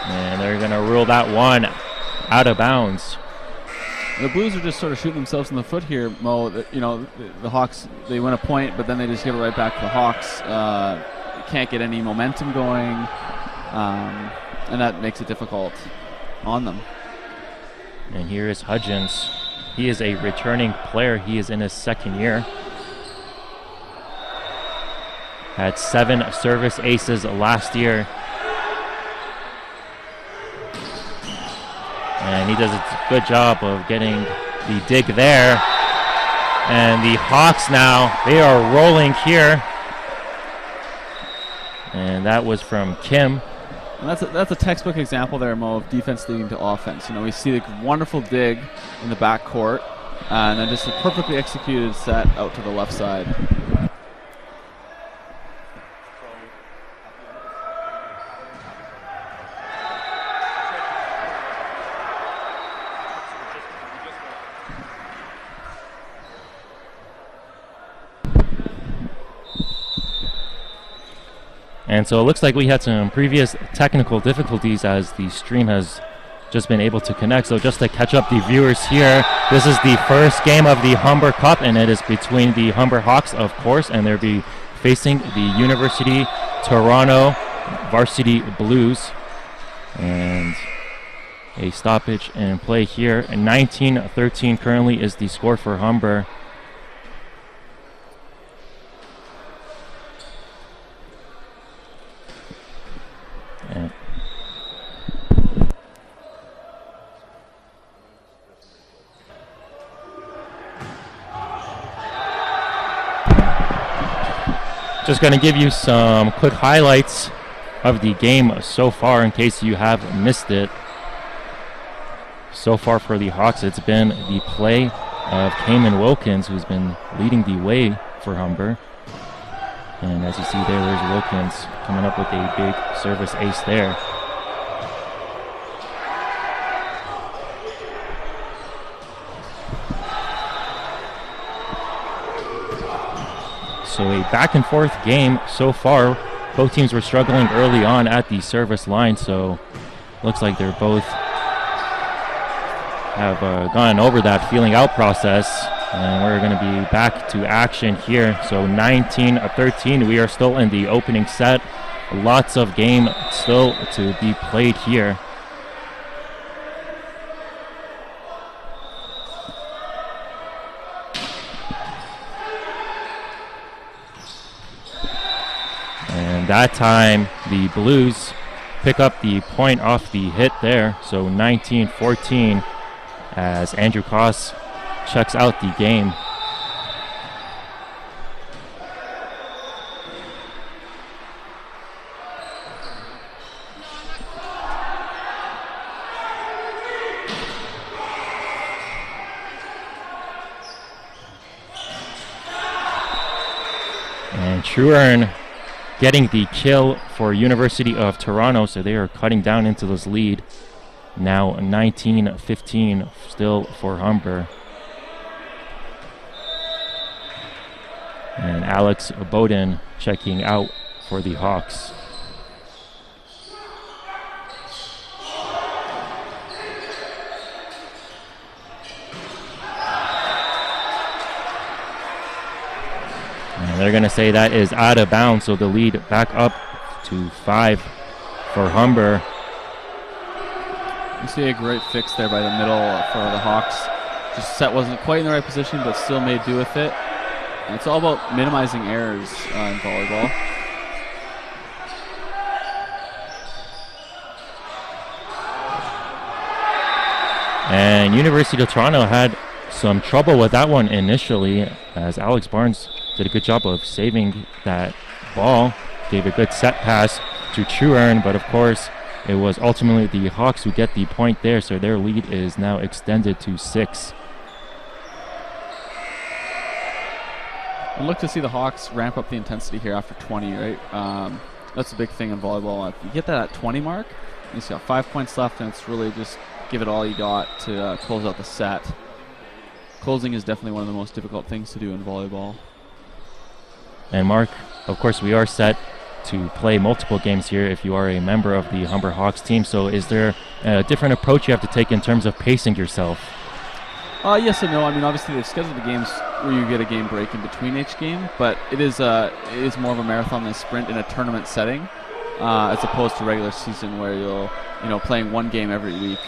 And they're going to rule that one out of bounds. The Blues are just sort of shooting themselves in the foot here, Mo. The Hawks, they win a point, but then they just give it right back to the Hawks. Can't get any momentum going, and that makes it difficult on them. And here is Hudgens. He is a returning player. He is in his second year. Had 7 service aces last year. And he does a good job of getting the dig there. And the Hawks now, they are rolling here. And that was from Kim. And that's a textbook example there, Mo, of defense leading to offense. We see the wonderful dig in the backcourt, and then just a perfectly executed set out to the left side. And so it looks like we had some previous technical difficulties as the stream has just been able to connect. So just to catch up the viewers here, this is the first game of the Humber Cup, and it is between the Humber Hawks, of course, and they'll be facing the University Toronto Varsity Blues. And a stoppage in play here. And 19-13 currently is the score for Humber. Just going to give you some quick highlights of the game so far in case you have missed it. So far for the Hawks, it's been the play of Cayman Wilkins, who's been leading the way for Humber. And as you see there's Wilkins coming up with a big service ace there. So a back and forth game so far. Both teams were struggling early on at the service line, so looks like they're both have gone over that feeling out process. And we're going to be back to action here. So 19-13, we are still in the opening set. Lots of game still to be played here. And that time, the Blues pick up the point off the hit there. So 19-14 as Andrew Koss checks out the game. And Truern getting the kill for University of Toronto, so they are cutting down into this lead. Now 19-15 still for Humber. And Alex Bowden checking out for the Hawks. And they're going to say that is out of bounds, so the lead back up to 5 for Humber. You see a great fix there by the middle for the Hawks. Just set wasn't quite in the right position, but still made do with it. And it's all about minimizing errors in volleyball. And University of Toronto had some trouble with that one initially, as Alex Barnes did a good job of saving that ball. Gave a good set pass to Truern, but of course it was ultimately the Hawks who get the point there, so their lead is now extended to 6. I'd look to see the Hawks ramp up the intensity here after 20, right? That's a big thing in volleyball. If you get that at 20 mark, you got 5 points left, and it's really just give it all you got to close out the set. Closing is definitely one of the most difficult things to do in volleyball. And Mark, of course, we are set to play multiple games here if you are a member of the Humber Hawks team. So is there a different approach you have to take in terms of pacing yourself? Yes and no. I mean, obviously they've scheduled the games where you get a game break in between each game, but it is more of a marathon than a sprint in a tournament setting, as opposed to regular season where you'll playing one game every week.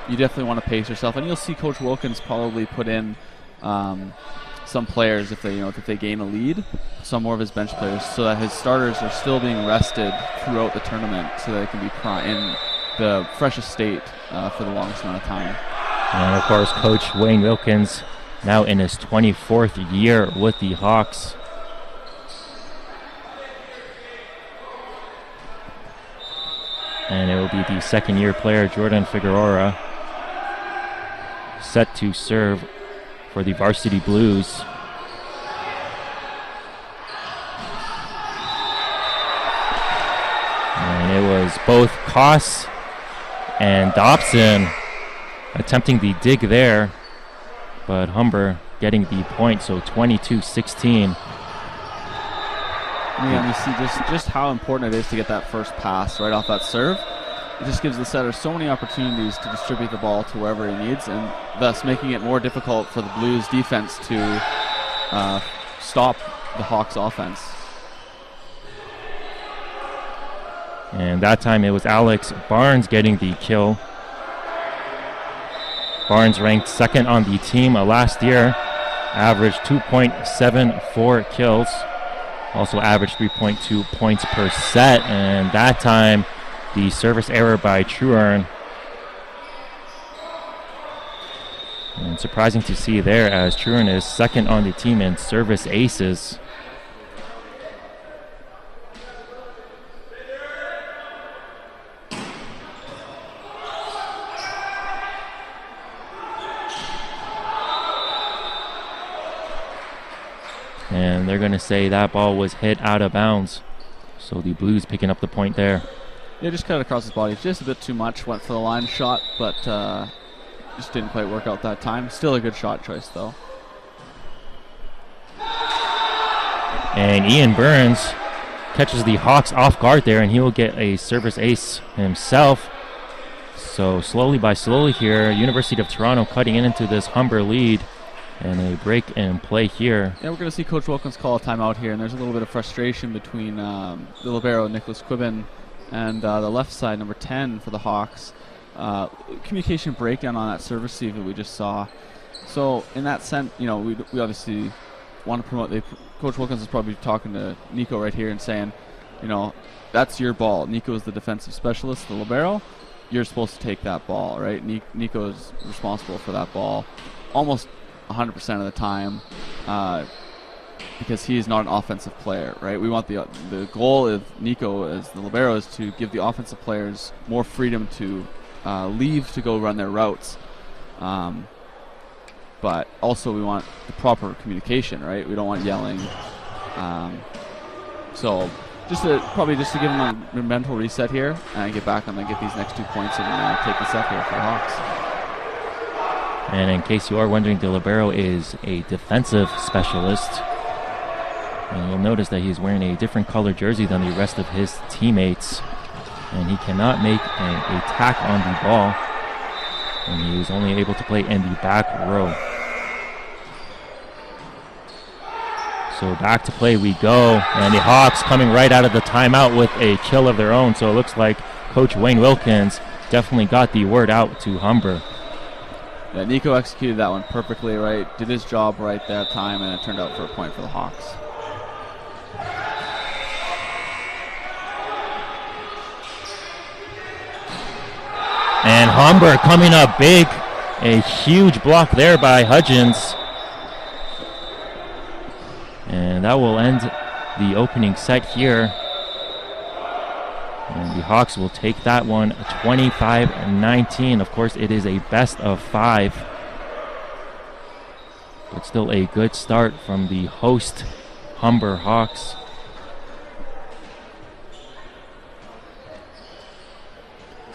You definitely want to pace yourself, and you'll see Coach Wilkins probably put in some players if they gain a lead, some more of his bench players, so that his starters are still being rested throughout the tournament, so they can be in the freshest state for the longest amount of time. And of course, Coach Wayne Wilkins, now in his 24th year with the Hawks. And it will be the second-year player, Jordan Figueroa, set to serve for the Varsity Blues. And it was both Koss and Dobson attempting the dig there, but Humber getting the point, so 22-16. Yeah, you see just how important it is to get that first pass right off that serve. It just gives the setter so many opportunities to distribute the ball to wherever he needs, and thus making it more difficult for the Blues defense to stop the Hawks offense. And that time it was Alex Barnes getting the kill. Barnes ranked second on the team last year, averaged 2.74 kills, also averaged 3.2 points per set, and that time the service error by Truern. And surprising to see there, as Truern is second on the team in service aces. And they're going to say that ball was hit out of bounds. So the Blues picking up the point there. Yeah, just cut it across his body. Just a bit too much. Went for the line shot, but just didn't quite work out that time. Still a good shot choice, though. And Ian Burns catches the Hawks off guard there, and he will get a service ace himself. So slowly by slowly here, University of Toronto cutting into this Humber lead. And a break and play here. Yeah, we're going to see Coach Wilkins call a timeout here, and there's a little bit of frustration between the libero, Nicholas Quibbin, and the left side, number 10 for the Hawks. Communication breakdown on that service receive that we just saw. So in that sense, we obviously want to promote. Coach Wilkins is probably talking to Nico right here and saying, that's your ball. Nico is the defensive specialist, the libero. You're supposed to take that ball, right? Nico is responsible for that ball almost 100% of the time, because he is not an offensive player, right? We want the goal of Nico as the libero is to give the offensive players more freedom to leave to go run their routes, but also we want the proper communication, right? We don't want yelling. So just to give them a mental reset here and get back and then get these next 2 points and take the set here for the Hawks. And in case you are wondering, the libero is a defensive specialist. And you'll notice that he's wearing a different color jersey than the rest of his teammates. And he cannot make a tack on the ball. And he is only able to play in the back row. So back to play we go. And the Hawks coming right out of the timeout with a kill of their own. So it looks like Coach Wayne Wilkins definitely got the word out to Humber. Yeah, Nico executed that one perfectly, right? Did his job right that time, and it turned out for a point for the Hawks. And Humber coming up big. A huge block there by Hudgens. And that will end the opening set here. And the Hawks will take that one 25-19. Of course, it is a best of 5. But still a good start from the host Humber Hawks.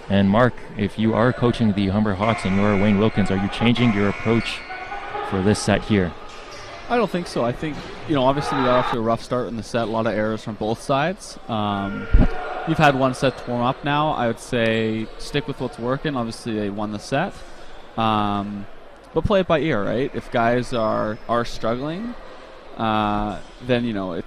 And Mark, if you are coaching the Humber Hawks and you are Wayne Wilkins, are you changing your approach for this set here? I don't think so. I think, obviously we got off to a rough start in the set, a lot of errors from both sides. You've had one set to warm up now. I would say stick with what's working. Obviously they won the set. But play it by ear, right? If guys are struggling, then,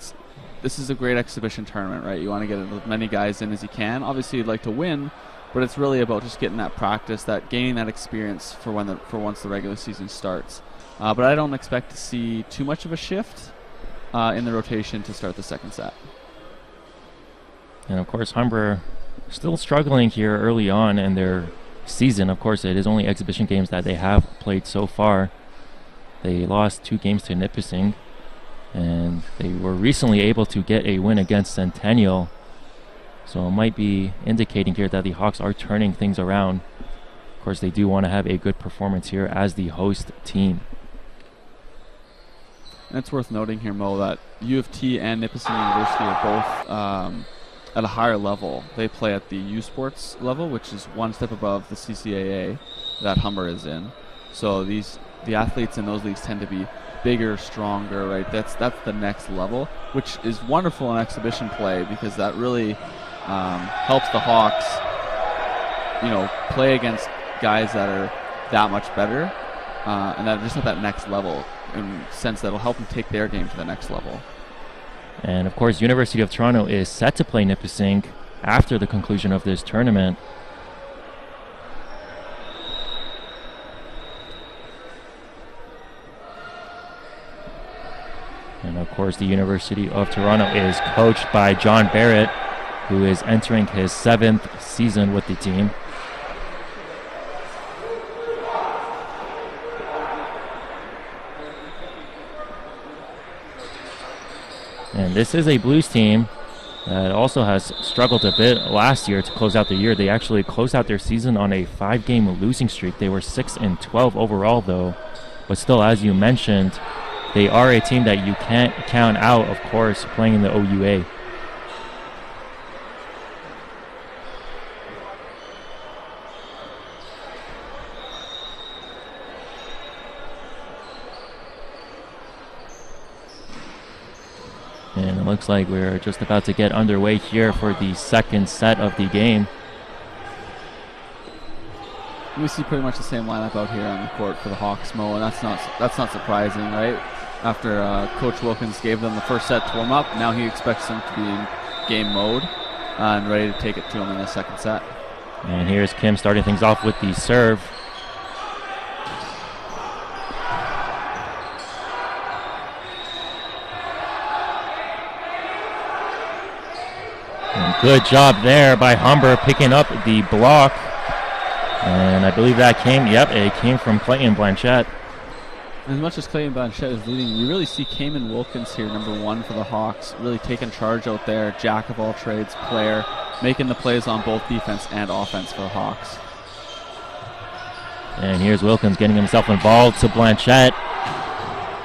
this is a great exhibition tournament, right? You want to get as many guys in as you can. Obviously you'd like to win, but it's really about just getting that practice, gaining that experience for once the regular season starts. But I don't expect to see too much of a shift in the rotation to start the second set. And of course, Humber still struggling here early on in their season. Of course, it is only exhibition games that they have played so far. They lost 2 games to Nipissing, and they were recently able to get a win against Centennial. So it might be indicating here that the Hawks are turning things around. Of course, they do want to have a good performance here as the host team. And it's worth noting here, Mo, that U of T and Nipissing University are both at a higher level. They play at the U Sports level, which is one step above the CCAA that Humber is in. So the athletes in those leagues tend to be bigger, stronger, right? That's the next level, which is wonderful in exhibition play because that really helps the Hawks, play against guys that are that much better and that are just at that next level, in a sense that'll help them take their game to the next level. And of course, University of Toronto is set to play Nipissing after the conclusion of this tournament. And of course, the University of Toronto is coached by John Barrett, who is entering his 7th season with the team. And this is a Blues team that also has struggled a bit last year to close out the year. They actually closed out their season on a 5-game losing streak. They were 6-12 overall, though. But still, as you mentioned, they are a team that you can't count out, of course, playing in the OUA. And it looks like we're just about to get underway here for the second set of the game. We see pretty much the same lineup out here on the court for the Hawks, Mo, and that's not surprising, right? After Coach Wilkins gave them the first set to warm up, now he expects them to be in game mode and ready to take it to them in the second set. And here's Kim starting things off with the serve. And good job there by Humber picking up the block. And I believe that it came from Clayton Blanchette. As much as Clayton Blanchette is leading, you really see Cayman Wilkins here, number 1 for the Hawks, really taking charge out there, jack of all trades player, making the plays on both defense and offense for the Hawks. And here's Wilkins getting himself involved to Blanchette.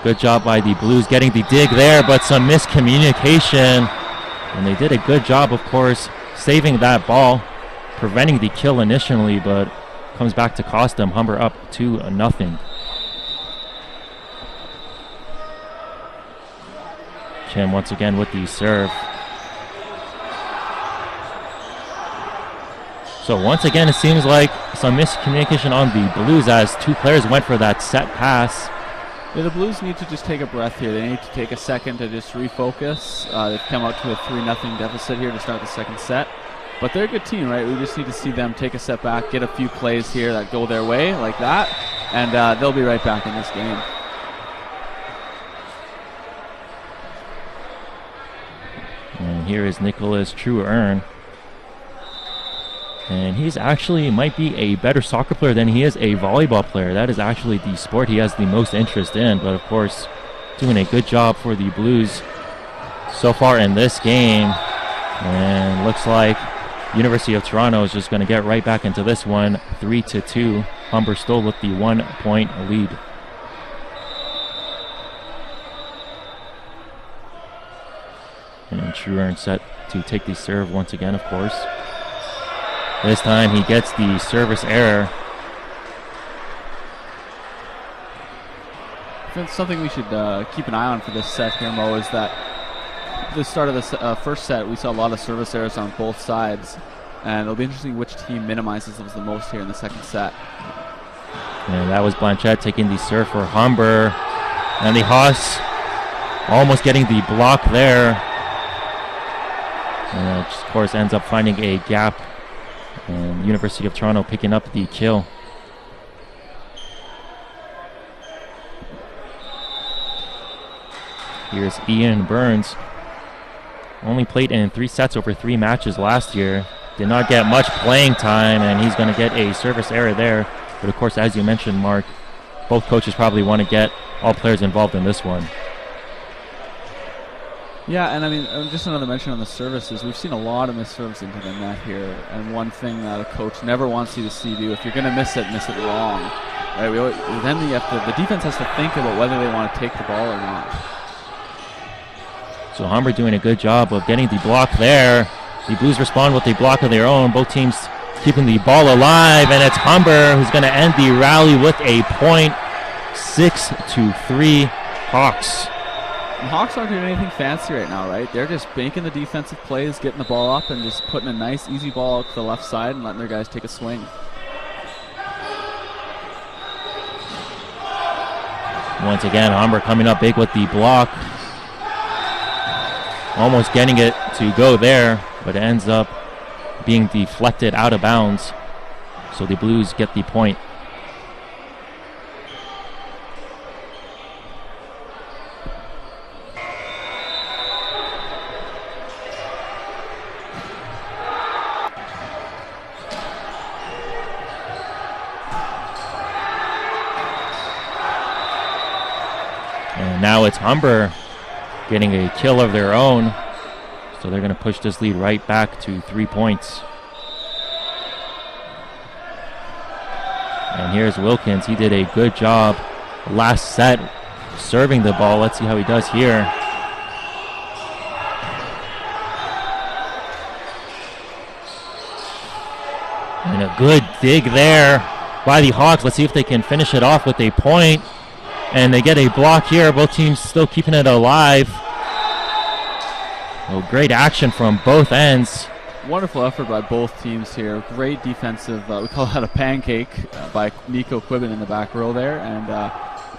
Good job by the Blues getting the dig there, but some miscommunication. And they did a good job, of course, saving that ball, preventing the kill initially, but comes back to cost them. Humber up 2-0. Kim once again with the serve. So once again, it seems like some miscommunication on the Blues as 2 players went for that set pass. Yeah, the Blues need to just take a breath here. They need to take a second to just refocus. They've come out to a 3-0 deficit here to start the second set. But they're a good team, right? We just need to see them take a step back, get a few plays here that go their way like that, and they'll be right back in this game. And here is Nicholas Truearn. And he's actually might be a better soccer player than he is a volleyball player. That is actually the sport he has the most interest in. But of course, doing a good job for the Blues so far in this game. And looks like University of Toronto is just going to get right back into this one, 3-2. Humber still with the 1-point lead. And Truearn set to take the serve once again, of course. This time he gets the service error. think something we should keep an eye on for this set here, Mo, is that the start of the first set, we saw a lot of service errors on both sides, and it'll be interesting which team minimizes those the most here in the second set. And that was Blanchette taking the serve for Humber, and the Hawks almost getting the block there. And it, of course, ends up finding a gap, and University of Toronto picking up the kill. Here's Ian Burns. Only played in 3 sets over 3 matches last year. Did not get much playing time, and he's going to get a service error there. But of course, as you mentioned, Mark, both coaches probably want to get all players involved in this one. Yeah, and I mean, just another mention on the services. We've seen a lot of missed serves into the net here, and one thing that a coach never wants you to see do, if you're going to miss it wrong. Right? Then the defense has to think about whether they want to take the ball or not. So Humber doing a good job of getting the block there. The Blues respond with a block of their own. Both teams keeping the ball alive, and it's Humber who's going to end the rally with a point. 6-3 Hawks. The Hawks aren't doing anything fancy right now, right? They're just banking the defensive plays, getting the ball up, and just putting a nice, easy ball out to the left side and letting their guys take a swing. Once again, Humber coming up big with the block. Almost getting it to go there, but it ends up being deflected out of bounds. So the Blues get the point. And now it's Humber getting a kill of their own. So they're going to push this lead right back to 3 points. And here's Wilkins. He did a good job last set serving the ball. Let's see how he does here. And a good dig there by the Hawks. Let's see if they can finish it off with a point. And they get a block here. Both teams still keeping it alive. Oh, great action from both ends. Wonderful effort by both teams here. Great defensive, we call that a pancake, by Nico Quibbin in the back row there. And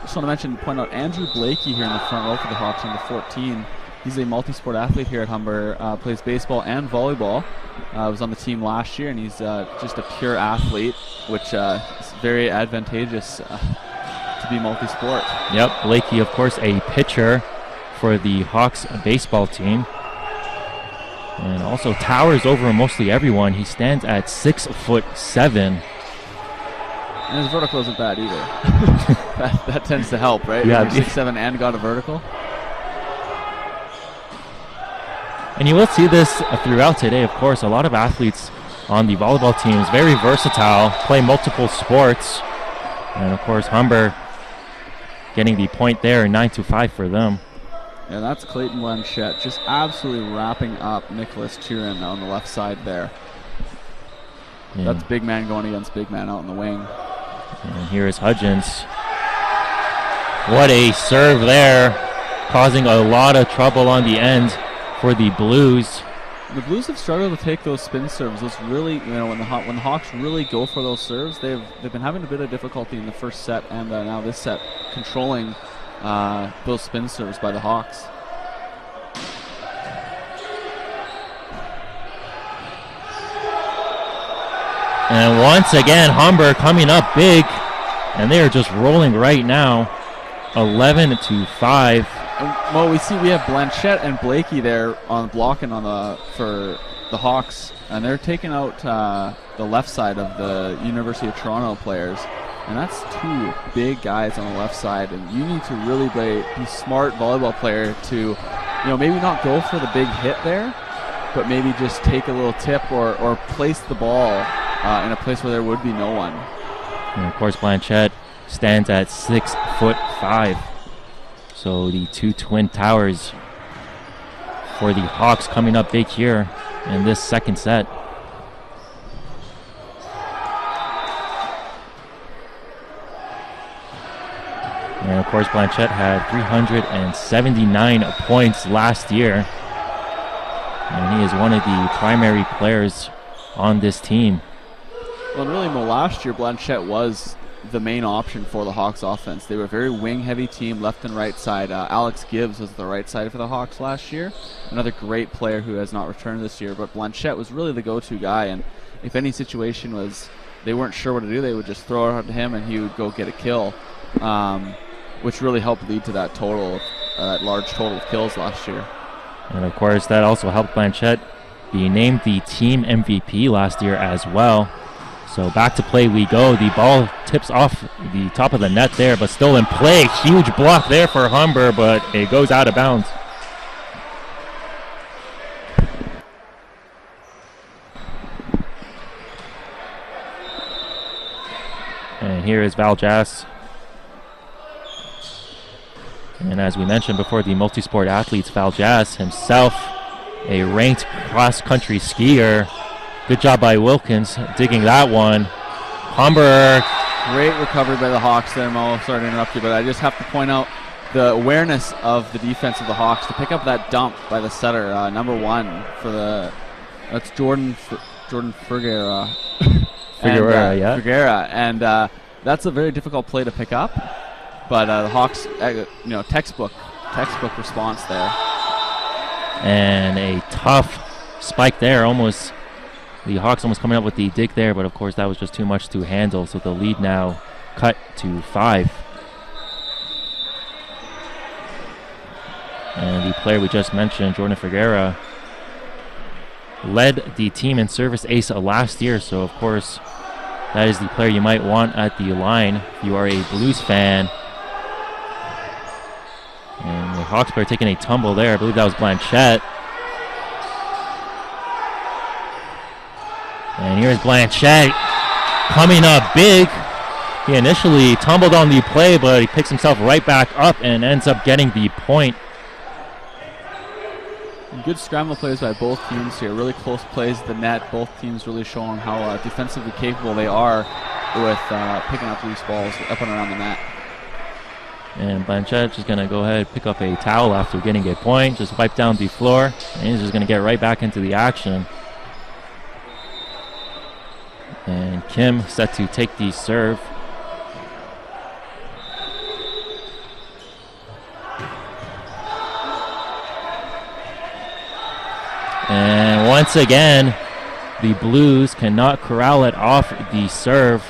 just want to point out Andrew Blakey here in the front row for the Hawks, number 14. He's a multi-sport athlete here at Humber, plays baseball and volleyball. Was on the team last year, and he's just a pure athlete, which is very advantageous to be multi-sport. Yep, Blakey, of course, a pitcher for the Hawks baseball team. And also towers over mostly everyone. He stands at 6'7". And his vertical isn't bad either. that tends to help, right? Yeah, 6'7" and got a vertical. And you will see this throughout today, of course. A lot of athletes on the volleyball team is very versatile, play multiple sports. And of course, Humber getting the point there, 9-5 for them. Yeah, that's Clayton Blanchette just absolutely wrapping up Nicholas Turin on the left side there. Yeah. That's big man going against big man out in the wing. And here is Hudgens. What a serve there, causing a lot of trouble on the end for the Blues. The Blues have struggled to take those spin serves. Those really, when the Hawks really go for those serves, they've been having a bit of difficulty in the first set and now this set controlling those spin serves by the Hawks. And once again, Humber coming up big, and they are just rolling right now, 11-5. Well, we have Blanchette and Blakey there on blocking for the Hawks, and they're taking out the left side of the University of Toronto players. And that's two big guys on the left side, and you need to really be smart volleyball player to, maybe not go for the big hit there, but maybe just take a little tip or place the ball in a place where there would be no one. And of course, Blanchette stands at 6'5". So the two twin towers for the Hawks coming up big here in this second set. And of course, Blanchette had 379 points last year. And he is one of the primary players on this team. Well, and really, Mo, last year, Blanchette was the main option for the Hawks offense. They were a very wing-heavy team, left and right side. Alex Gibbs was the right side for the Hawks last year. Another great player who has not returned this year. But Blanchette was really the go-to guy. And if any situation was they weren't sure what to do, they would just throw it out to him, and he would go get a kill, which really helped lead to that total, that large total of kills last year. And of course, that also helped Blanchette be named the team MVP last year as well. So back to play we go. The ball tips off the top of the net there, but still in play. Huge block there for Humber, but it goes out of bounds. And here is Val Jass. And as we mentioned before, the multi-sport athletes, Val Jass himself, a ranked cross-country skier. Good job by Wilkins digging that one. Humber. Great recovery by the Hawks there, Mo. Sorry to interrupt you, but I just have to point out the awareness of the defense of the Hawks to pick up that dump by the setter, number 1 for the. That's Jordan Figueroa. Figueroa, and that's a very difficult play to pick up. But the Hawks, textbook response there. And a tough spike there, almost. The Hawks almost coming up with the dig there, but of course that was just too much to handle. So the lead now cut to 5. And the player we just mentioned, Jordan Figueroa, led the team in service ace last year. So of course that is the player you might want at the line if you are a Blues fan. And the Hawks player taking a tumble there. I believe that was Blanchette. And here's Blanchette coming up big. He initially tumbled on the play, but he picks himself right back up and ends up getting the point. Good scramble plays by both teams here. Really close plays at the net. Both teams really showing how defensively capable they are with picking up loose balls up and around the net. And Blanchette just going to go ahead and pick up a towel after getting a point. Just wipe down the floor. And he's just going to get right back into the action. And Kim set to take the serve. And once again, the Blues cannot corral it off the serve,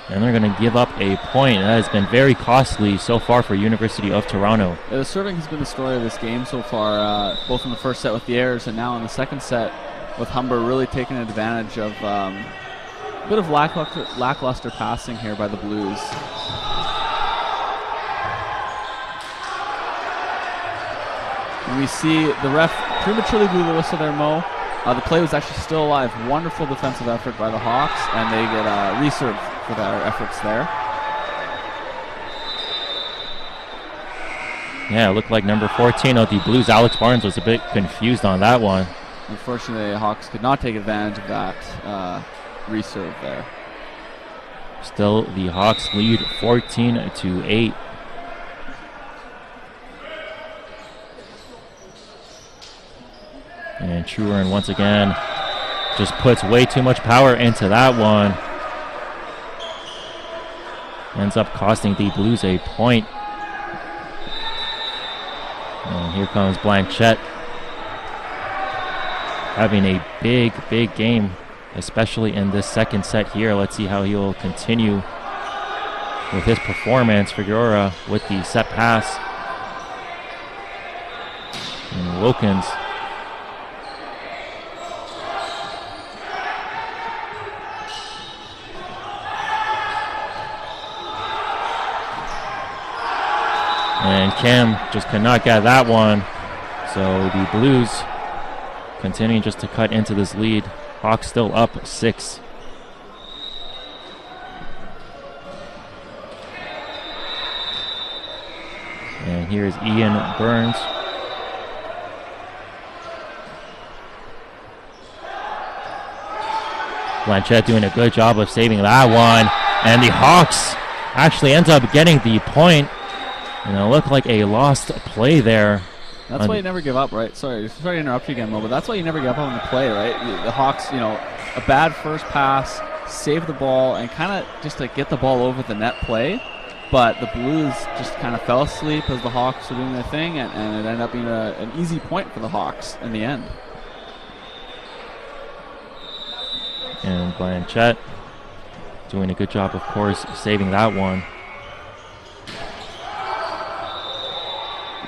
and they're going to give up a point. That has been very costly so far for University of Toronto. Yeah, the serving has been the story of this game so far, both in the first set with the errors and now in the second set with Humber really taking advantage of a bit of lackluster passing here by the Blues. And we see the ref prematurely blew the whistle there, Mo. The play was actually still alive. Wonderful defensive effort by the Hawks, and they get a reserve for their efforts there. Yeah, it looked like number 14 of the Blues, Alex Barnes, was a bit confused on that one. Unfortunately, the Hawks could not take advantage of that reserve there. Still, the Hawks lead 14-8. And Truern once again just puts way too much power into that one. Ends up costing the Blues a point. And here comes Blanchette, having a big game, especially in this second set here. Let's see how he'll continue with his performance. Figueroa with the set pass. And Wilkins. And Kim just could not get that one. So the Blues continuing just to cut into this lead. Hawks still up 6. And here's Ian Burns. Blanchette doing a good job of saving that one. And the Hawks actually ends up getting the point. And it looked like a lost play there. That's why you never give up, right? Sorry to interrupt you again, Mo, but that's why you never give up on the play, right? The Hawks, a bad first pass, save the ball, and kind of just like get the ball over the net play. But the Blues just kind of fell asleep as the Hawks were doing their thing, and it ended up being an easy point for the Hawks in the end. And Blanchette doing a good job, of course, saving that one.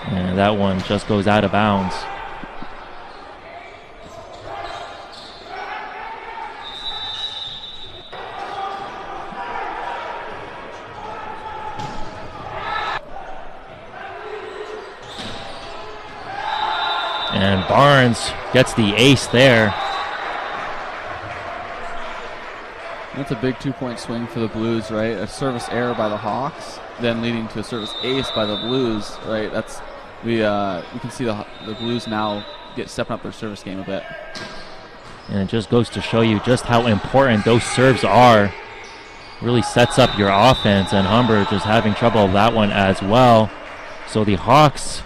And that one just goes out of bounds. And Barnes gets the ace there. That's a big 2-point swing for the Blues, right? A service error by the Hawks, then leading to a service ace by the Blues, right? We can see the Blues now stepping up their service game a bit. And it just goes to show you just how important those serves are. Really sets up your offense, and Humber just having trouble with that one as well. So the Hawks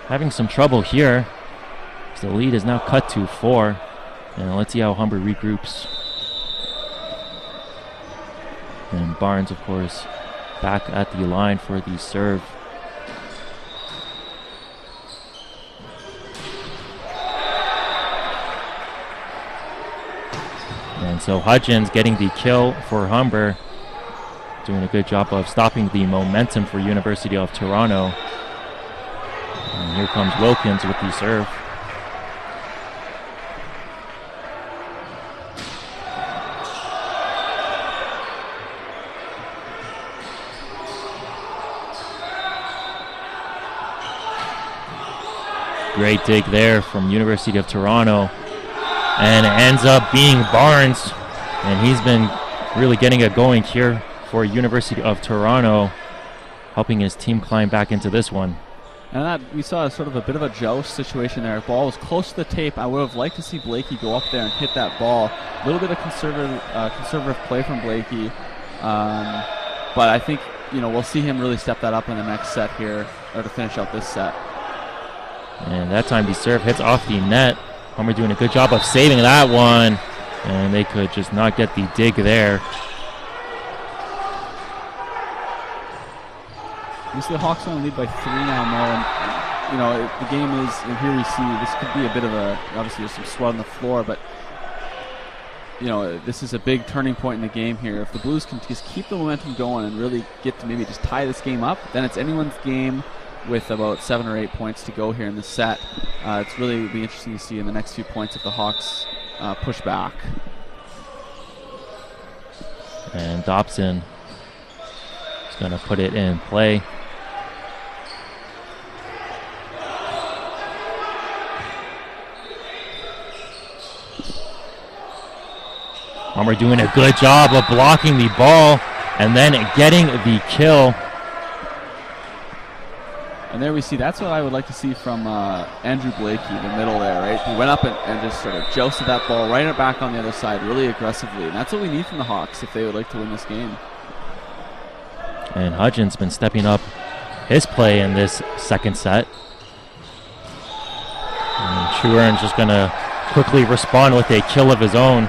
having some trouble here. So the lead is now cut to 4. And let's see how Humber regroups. And Barnes, of course, back at the line for the serve. And so Hudgens getting the kill for Humber, doing a good job of stopping the momentum for University of Toronto. And here comes Wilkins with the serve. Great dig there from University of Toronto. And it ends up being Barnes. And he's been really getting it going here for University of Toronto, helping his team climb back into this one. And that we saw sort of a bit of a joust situation there. Ball was close to the tape. I would have liked to see Blakey go up there and hit that ball. A little bit of conservative play from Blakey. But I think, we'll see him really step that up in the next set here, or to finish out this set. And that time the serve hits off the net. Humber doing a good job of saving that one. And they could just not get the dig there. You see the Hawks on the lead by 3 now, Mo. And, the game is, and here we see, this could be a bit of obviously there's some sweat on the floor, but, this is a big turning point in the game here. If the Blues can just keep the momentum going and really get to maybe just tie this game up, then it's anyone's game with about 7 or 8 points to go here in the set. It's really be interesting to see in the next few points if the Hawks push back. And Dobson is going to put it in play. Humber doing a good job of blocking the ball and then getting the kill. And there we see, that's what I would like to see from Andrew Blakey, the middle there, right? He went up and just sort of jousted that ball right back on the other side really aggressively. And that's what we need from the Hawks if they would like to win this game. And Hudgens been stepping up his play in this second set. And Truern's just going to quickly respond with a kill of his own.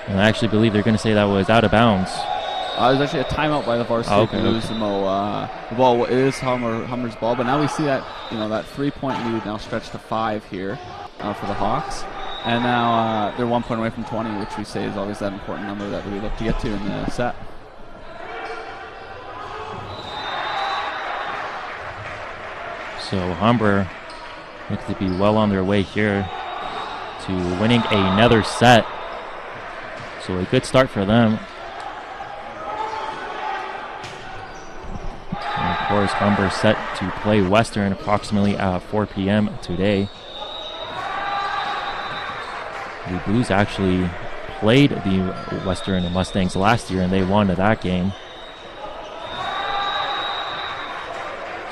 And I actually believe they're going to say that was out of bounds. There's actually a timeout by the Varsity Blues. The ball is Humber's ball, but now we see that that 3-point lead now stretched to 5 here for the Hawks, and now they're 1 point away from 20, which we say is always that important number that we look to get to in the set. So Humber looks to be well on their way here to winning another set. So a good start for them. And of course, Humber set to play Western approximately at 4 p.m. today. The Blues actually played the Western Mustangs last year and they won that game.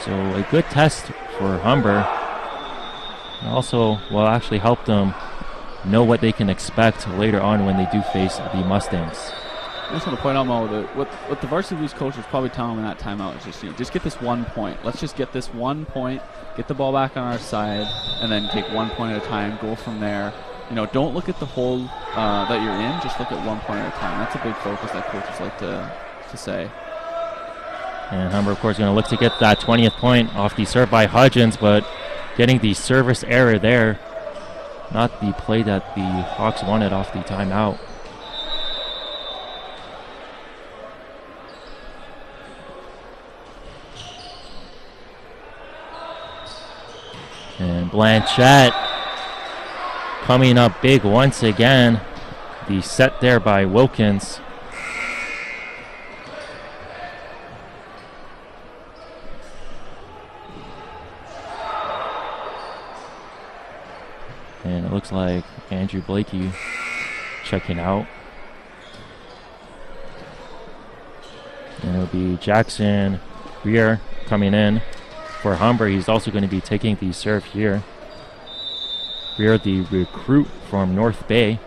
So a good test for Humber. And also, well, actually helped them know what they can expect later on when they do face the Mustangs. I just want to point out, Mo, that what the varsity Blues coach was probably telling them in that timeout is just, just get this 1 point. Let's just get this 1 point, get the ball back on our side, and then take 1 point at a time, go from there. Don't look at the hole that you're in, just look at 1 point at a time. That's a big focus that coaches like to say. And Humber, of course, going to look to get that 20th point off the serve by Hudgens, but getting the service error there. Not the play that the Hawks wanted off the timeout. And Blanchette coming up big once again. The set there by Wilkins. And it looks like Andrew Blakey checking out. And it'll be Jackson Greer coming in for Humber. He's also going to be taking the serve here. Greer, the recruit from North Bay.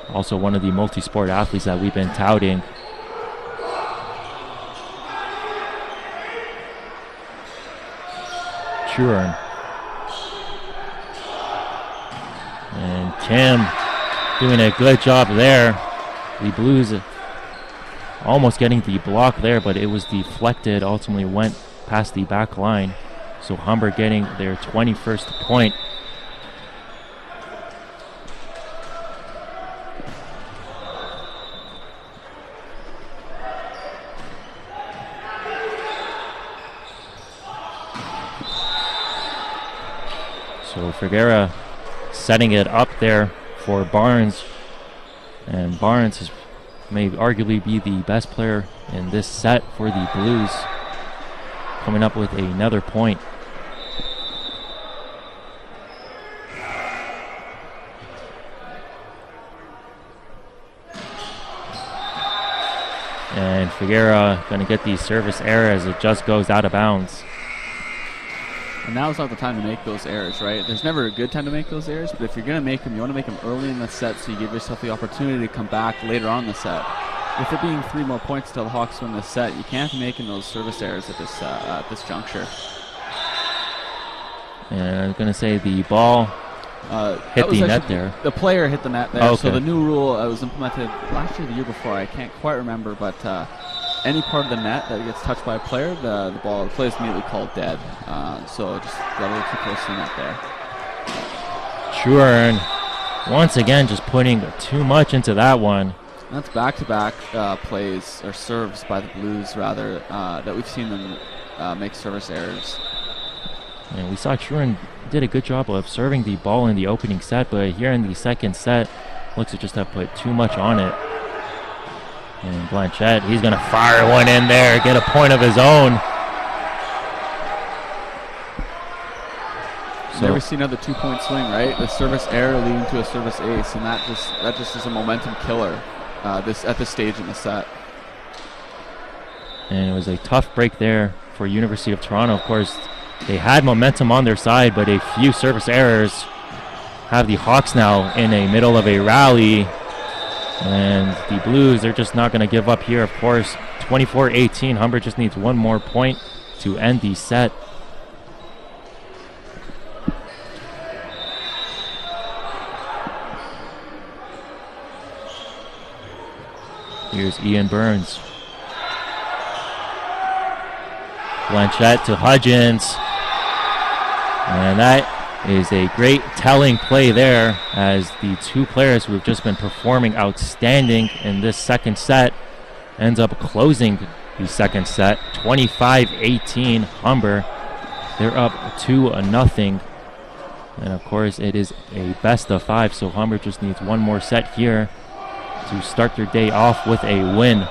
Also one of the multi-sport athletes that we've been touting. Churin. And Kim doing a good job there. The Blues almost getting the block there, but it was deflected, ultimately went past the back line. So Humber getting their 21st point. So Figuera setting it up there for Barnes. And Barnes may arguably be the best player in this set for the Blues. Coming up with another point. And Figuera going to get the service error as it just goes out of bounds. And now's not the time to make those errors, right? There's never a good time to make those errors, but if you're going to make them, you want to make them early in the set so you give yourself the opportunity to come back later on in the set. With it being 3 more points till the Hawks win this set, you can't be making those service errors at this juncture. And I'm going to say the ball hit the net there. The player hit the net there. Oh, okay. So the new rule was implemented last year, the year before. I can't quite remember, but any part of the net that gets touched by a player, the play is immediately called dead. So just got a little too close to the net there. Churin once again just putting too much into that one. That's back-to-back plays, or serves by the Blues, rather, that we've seen them make service errors. And we saw Churin did a good job of serving the ball in the opening set, but here in the second set, looks to just have put too much on it. And Blanchette, he's going to fire one in there, get a point of his own. Never seen another 2-point swing, right? The service error leading to a service ace, and that just is a momentum killer at this stage in the set. And it was a tough break there for University of Toronto. Of course, they had momentum on their side, but a few service errors have the Hawks now in the middle of a rally. And the Blues, they're just not going to give up here, of course. 24-18, Humber just needs 1 more point to end the set. Here's Ian Burns. Blanchette to Hudgens. And that is a great telling play there, as the 2 players who have just been performing outstanding in this second set ends up closing the second set. 25-18 Humber. They're up 2-0. And of course it is a best of 5, so Humber just needs 1 more set here to start their day off with a win.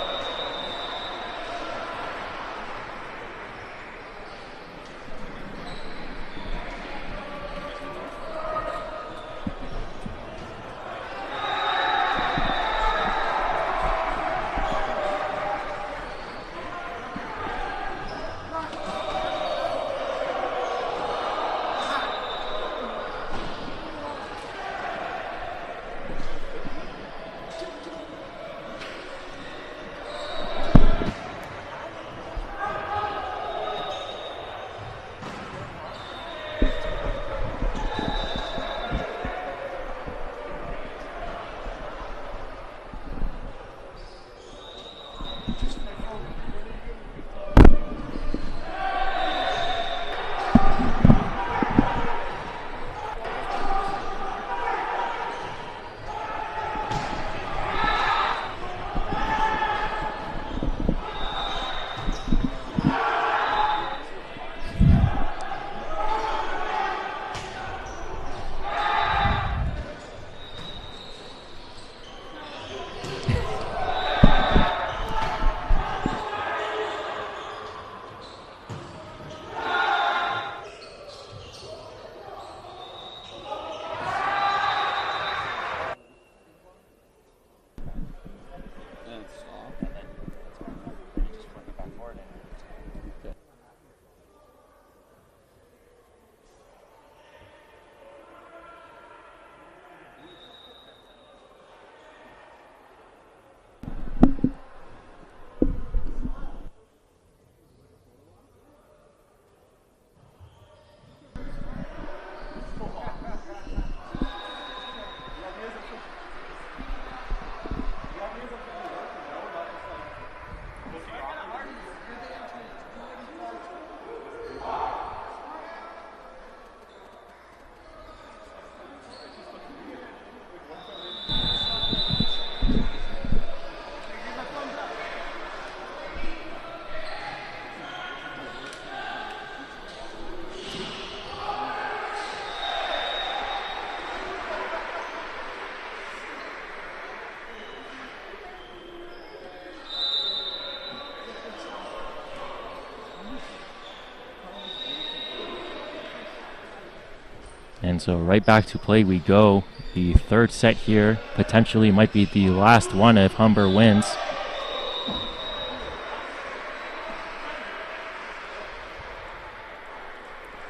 And so right back to play we go. The third set here potentially might be the last one if Humber wins.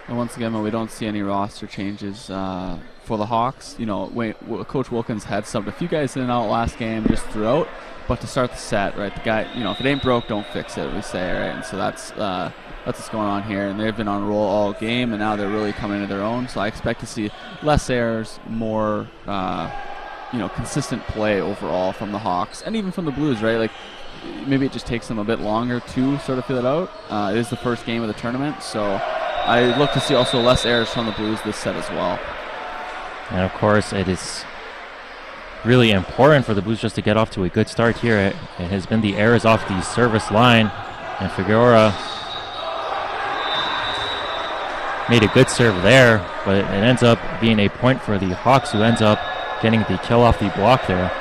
And once again, we don't see any roster changes for the Hawks. You know, Coach Wilkins had subbed a few guys in and out last game just throughout, but to start the set, right, the guy, you know, if it ain't broke, don't fix it, we say, right? And so that's what's going on here. And they've been on a roll all game, and now they're really coming into their own. So I expect to see less errors, more, consistent play overall from the Hawks and even from the Blues, right? Like, maybe it just takes them a bit longer to sort of feel it out. It is the first game of the tournament, so I look to see also less errors from the Blues this set as well. And of course, it is really important for the Blues just to get off to a good start here. It has been the errors off the service line, and Figueroa made a good serve there, but it ends up being a point for the Hawks, who ends up getting the kill off the block there.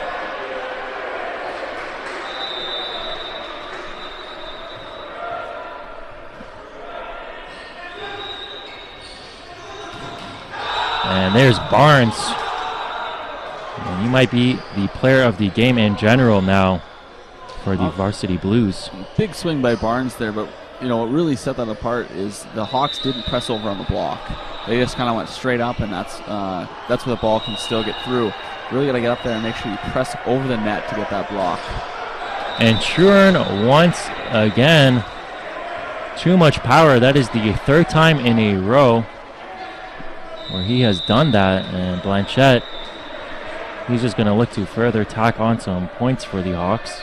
And there's Barnes. And he might be the player of the game in general now for the Varsity Blues. Big swing by Barnes there, but you know what really set that apart is the Hawks didn't press over on the block. They just kind of went straight up, and that's where the ball can still get through. Really got to get up there and make sure you press over the net to get that block. And Truern once again, too much power. That is the third time in a row where he has done that, and Blanchette, he's just going to look to further tack on some points for the Hawks.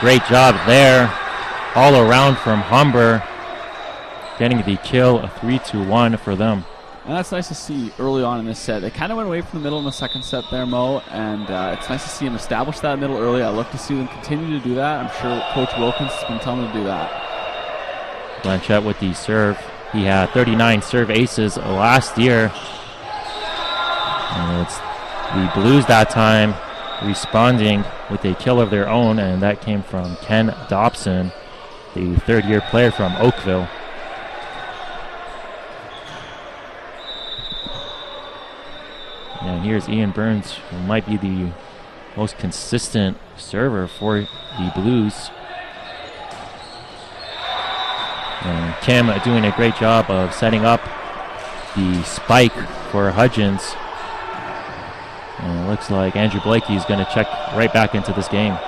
Great job there, all around from Humber, getting the kill, a 3-1 for them. And that's nice to see early on in this set. They kind of went away from the middle in the second set there, Mo, and it's nice to see them establish that middle early. I look to see them continue to do that. I'm sure Coach Wilkins has been telling them to do that. Blanchette with the serve. He had 39 serve aces last year. And it's the Blues that time responding with a kill of their own, and that came from Ken Dobson, the third-year player from Oakville. And here's Ian Burns, who might be the most consistent server for the Blues. And Kim doing a great job of setting up the spike for Hudgens. And it looks like Andrew Blakey is going to check right back into this game.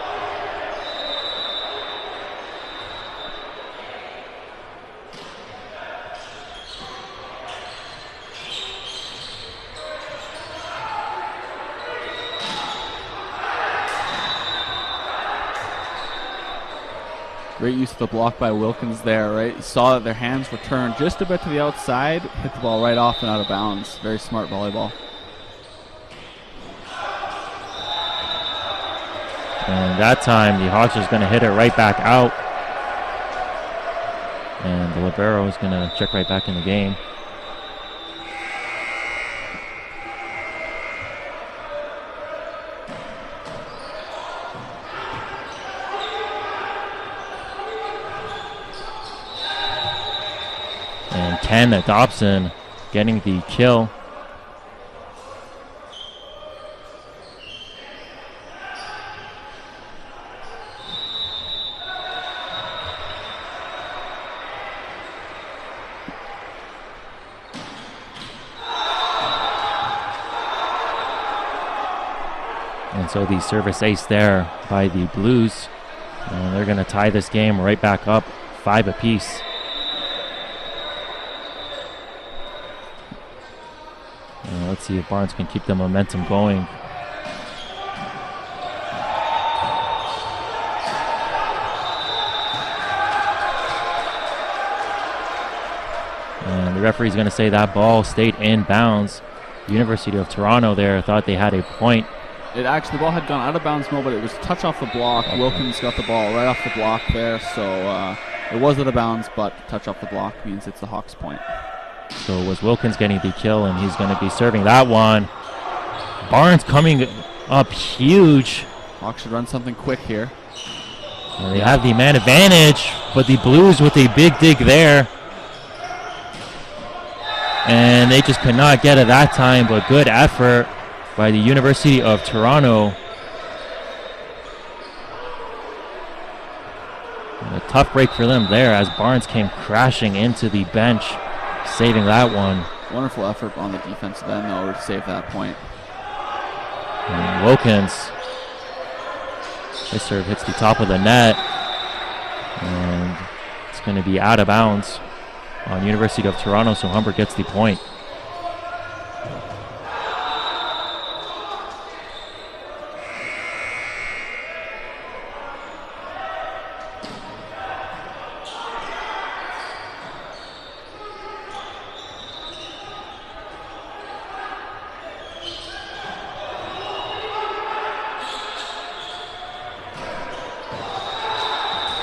Great use of the block by Wilkins there, right? You saw that their hands were turned just a bit to the outside, hit the ball right off and out of bounds. Very smart volleyball. And that time, the Hawks is going to hit it right back out. And the libero is going to check right back in the game. And Ken Dobson getting the kill. And so the service ace there by the Blues. And they're going to tie this game right back up, 5 apiece. And let's see if Barnes can keep the momentum going. And the referee's going to say that ball stayed in bounds. The University of Toronto there thought they had a point. It actually, the ball had gone out of bounds, Mo, but it was a touch off the block. Okay. Wilkins got the ball right off the block there, so it was out of bounds, but touch off the block means it's the Hawks' point. So it was Wilkins getting the kill, and he's going to be serving that one. Barnes coming up huge. Hawks should run something quick here. And they have the man advantage, but the Blues with a big dig there. And they just could not get it that time, but good effort by the University of Toronto. And a tough break for them there as Barnes came crashing into the bench, saving that one. Wonderful effort on the defensive end, though, to save that point. And Wilkins, his serve hits the top of the net, and it's going to be out of bounds on University of Toronto, so Humber gets the point.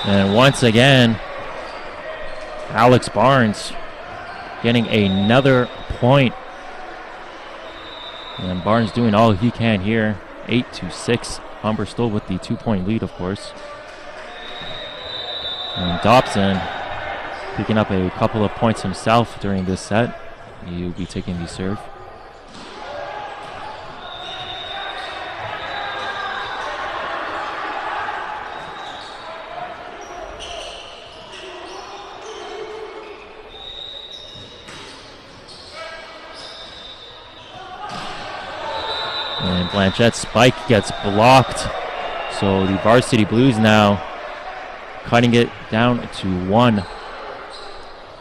And once again, Alex Barnes getting another point. And Barnes doing all he can here. 8-6. Humber still with the 2-point lead, of course. And Dobson picking up a couple of points himself during this set. He'll be taking the serve. And Blanchette's spike gets blocked. So the Varsity Blues now cutting it down to 1.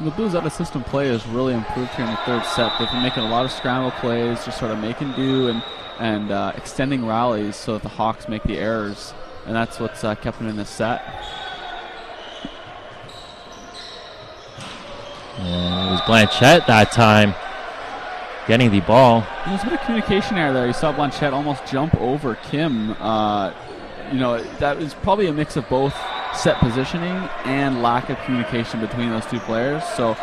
The Blues out of system play has really improved here in the third set. They've been making a lot of scramble plays, just sort of making do and extending rallies so that the Hawks make the errors. And that's what's kept them in this set. And it was Blanchette that time getting the ball. There's a bit of communication error there. You saw Blanchette almost jump over Kim. That was probably a mix of both set positioning and lack of communication between those two players. So,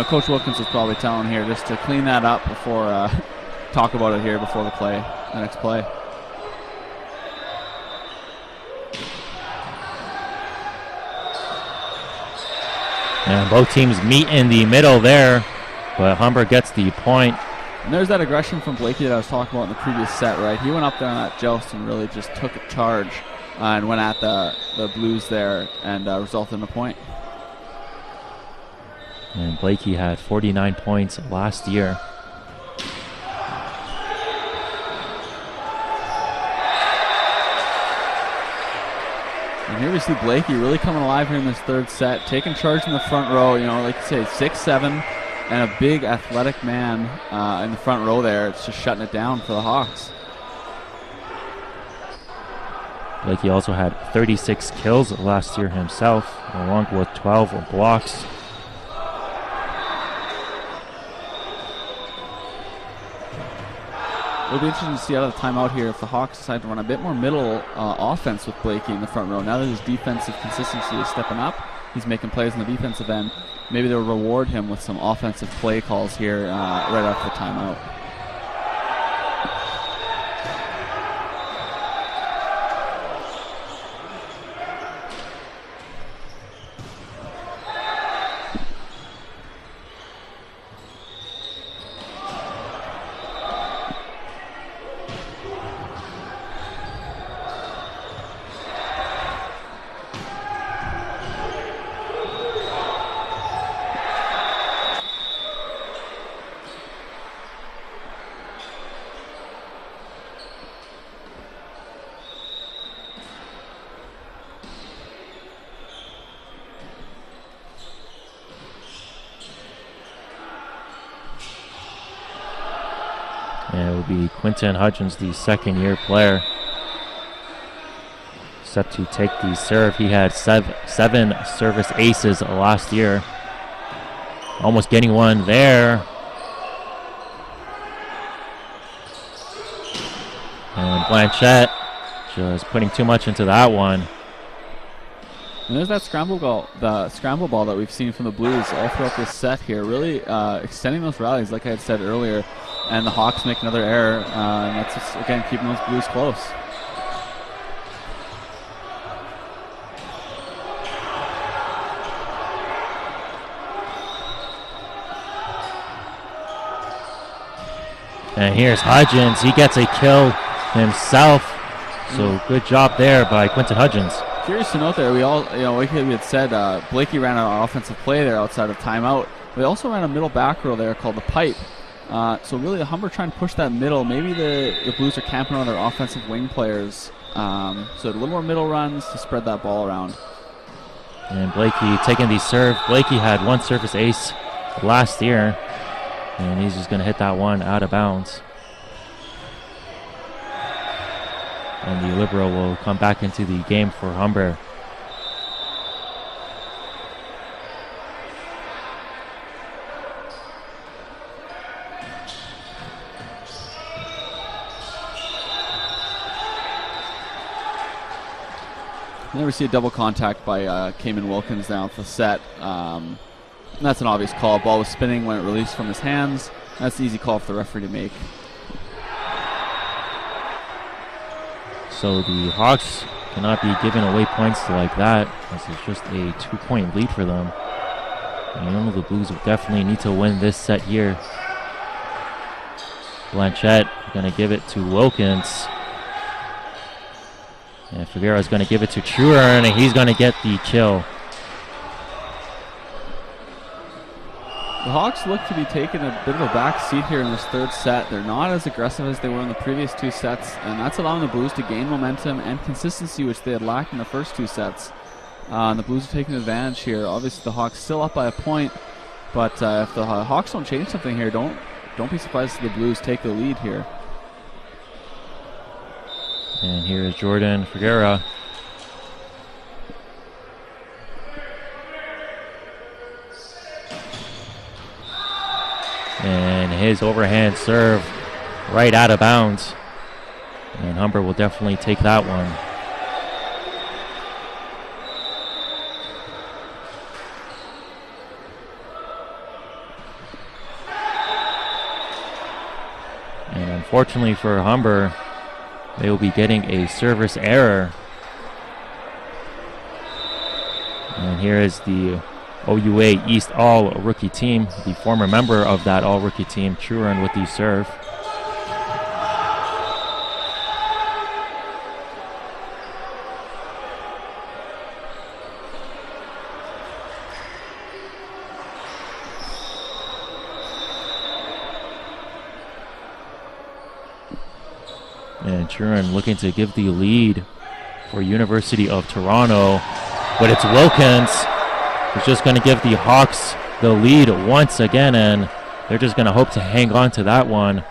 Coach Wilkins was probably telling here just to clean that up before talk about it here before the next play. And both teams meet in the middle there, but Humber gets the point. And there's that aggression from Blakey that I was talking about in the previous set, right? He went up there on that joust and really just took a charge and went at the Blues there and resulted in a point. And Blakey had 49 points last year. And here we see Blakey really coming alive here in this third set, taking charge in the front row, like you say, 6'7", and a big athletic man in the front row there. It's just shutting it down for the Hawks. Blakey also had 36 kills last year himself, along with 12 blocks. It'll be interesting to see out of the timeout here if the Hawks decide to run a bit more middle offense with Blakey in the front row. Now that his defensive consistency is stepping up, he's making plays on the defensive end. Maybe they'll reward him with some offensive play calls here right after the timeout. And it will be Quinton Hudgens, the second-year player, set to take the serve. He had seven service aces last year. Almost getting one there. And Blanchette just putting too much into that one. And there's that scramble ball that we've seen from the Blues all throughout this set here, really extending those rallies, like I had said earlier. and the Hawks make another error, and that's just, again, keeping those Blues close. And here's Hudgens. He gets a kill himself. So good job there by Quinton Hudgens. Curious to note there, like we had said, Blakey ran an offensive play there outside of timeout. They also ran a middle back row there called the pipe. So really the Humber trying to push that middle. Maybe the Blues are camping on their offensive wing players. So a little more middle runs to spread that ball around. And Blakey taking the serve. Blakey had one service ace last year. And he's just going to hit that one out of bounds. And the libero will come back into the game for Humber. Never see a double contact by Cayman Wilkins down at the set. That's an obvious call. Ball was spinning when it released from his hands. That's an easy call for the referee to make. So the Hawks cannot be giving away points like that. This is just a 2-point lead for them. And the Blues will definitely need to win this set here. Blanchette going to give it to Wilkins. And Figueroa is going to give it to Truern, and he's going to get the kill. The Hawks look to be taking a bit of a back seat here in this third set. They're not as aggressive as they were in the previous two sets, and that's allowing the Blues to gain momentum and consistency, which they had lacked in the first two sets. And the Blues are taking advantage here. Obviously, the Hawks still up by a point, but if the Hawks don't change something here, don't be surprised if the Blues take the lead here. And here is Jordan Figueroa. And his overhand serve right out of bounds. And Humber will definitely take that one. And unfortunately for Humber, they will be getting a service error. And here is the OUA East All-Rookie team, the former member of that All-Rookie team, Truern with the serve. And Truern looking to give the lead for University of Toronto, but it's Wilkins who's just going to give the Hawks the lead once again, and they're just going to hope to hang on to that one,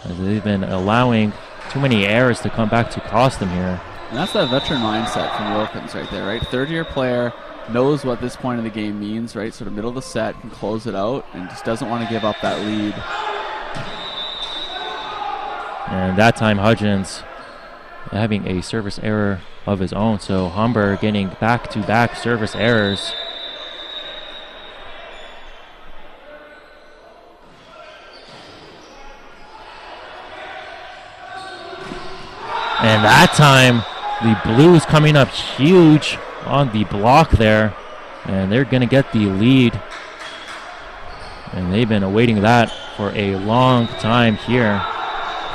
as they've been allowing too many errors to come back to cost them here. And that's that veteran mindset from Wilkins right there, right? Third-year player, knows what this point of the game means, right? Sort of middle of the set, can close it out, and just doesn't want to give up that lead. And that time Hudgens having a service error of his own, so Humber getting back-to-back service errors. And that time, the Blues coming up huge on the block there. And they're going to get the lead. And they've been awaiting that for a long time here.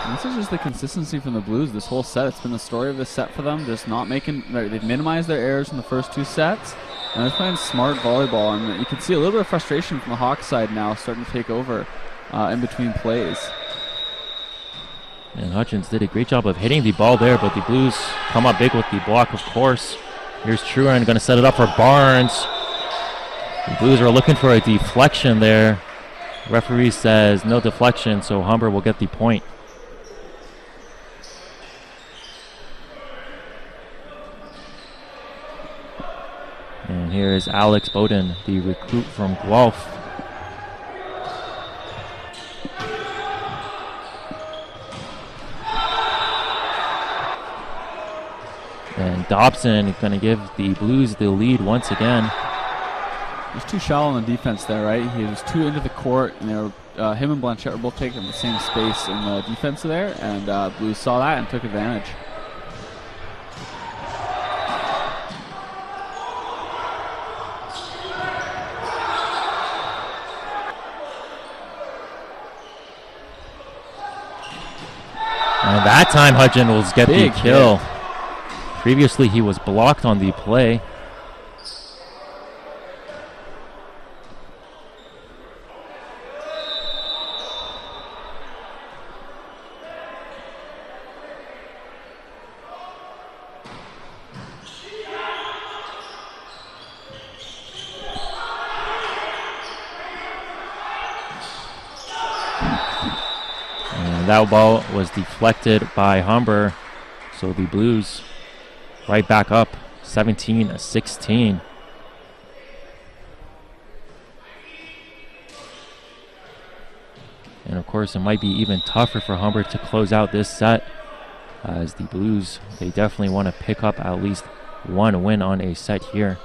And this is just the consistency from the Blues this whole set. It's been the story of this set for them. Just not making, they've minimized their errors in the first two sets. And they're playing smart volleyball. And you can see a little bit of frustration from the Hawks side now starting to take over in between plays. And Hutchins did a great job of hitting the ball there, but the Blues come up big with the block, of course. Here's Truern going to set it up for Barnes. The Blues are looking for a deflection there. Referee says no deflection, so Humber will get the point. And here is Alex Bowden, the recruit from Guelph. And Dobson going to give the Blues the lead once again. was too shallow in the defense there, right? He was too into the court, and they were, him and Blanchette were both taking the same space in the defense there, and Blues saw that and took advantage. And that time Hudgens will get Big the kill. hit. Previously he was blocked on the play. That ball was deflected by Humber, so the Blues right back up 17-16. And of course it might be even tougher for Humber to close out this set, as the Blues, they definitely want to pick up at least one win on a set here.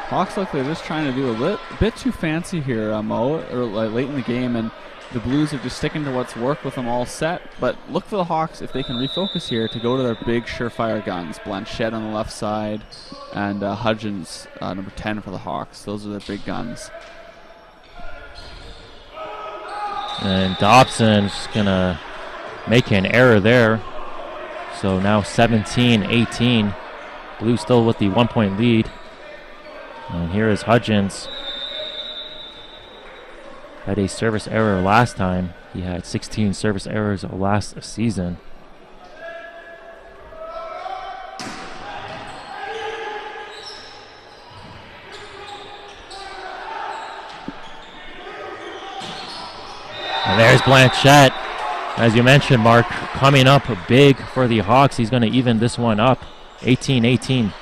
Hawks look they're just trying to do a bit too fancy here, Mo, or late in the game, and the Blues are just sticking to what's worked with them all set. But look for the Hawks, if they can refocus here, to go to their big surefire guns. Blanchette on the left side, and Hudgens, number 10 for the Hawks. Those are their big guns. And Dobson's gonna make an error there. So now 17-18. Blues still with the 1-point lead. And here is Hudgens. Had a service error last time. He had 16 service errors last season. And there's Blanchette. As you mentioned, Mark, coming up big for the Hawks. He's going to even this one up. 18-18.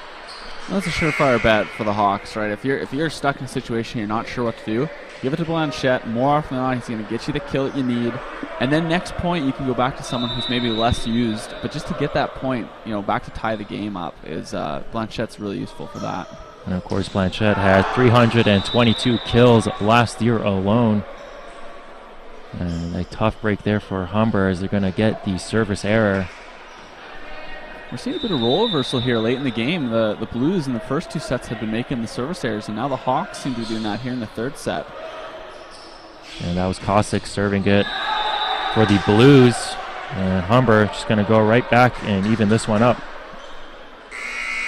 That's a surefire bet for the Hawks, right? If you're stuck in a situation you're not sure what to do, give it to Blanchette. More often than not, he's going to get you the kill that you need. And then next point, you can go back to someone who's maybe less used. But just to get that point, back to tie the game up, is Blanchette's really useful for that. And of course, Blanchette had 322 kills last year alone. And a tough break there for Humber, as they're going to get the service error. We're seeing a bit of role reversal here late in the game. The Blues in the first two sets have been making the service errors, and now the Hawks seem to be doing that here in the third set. And that was Kosick serving it for the Blues. And Humber just going to go right back and even this one up.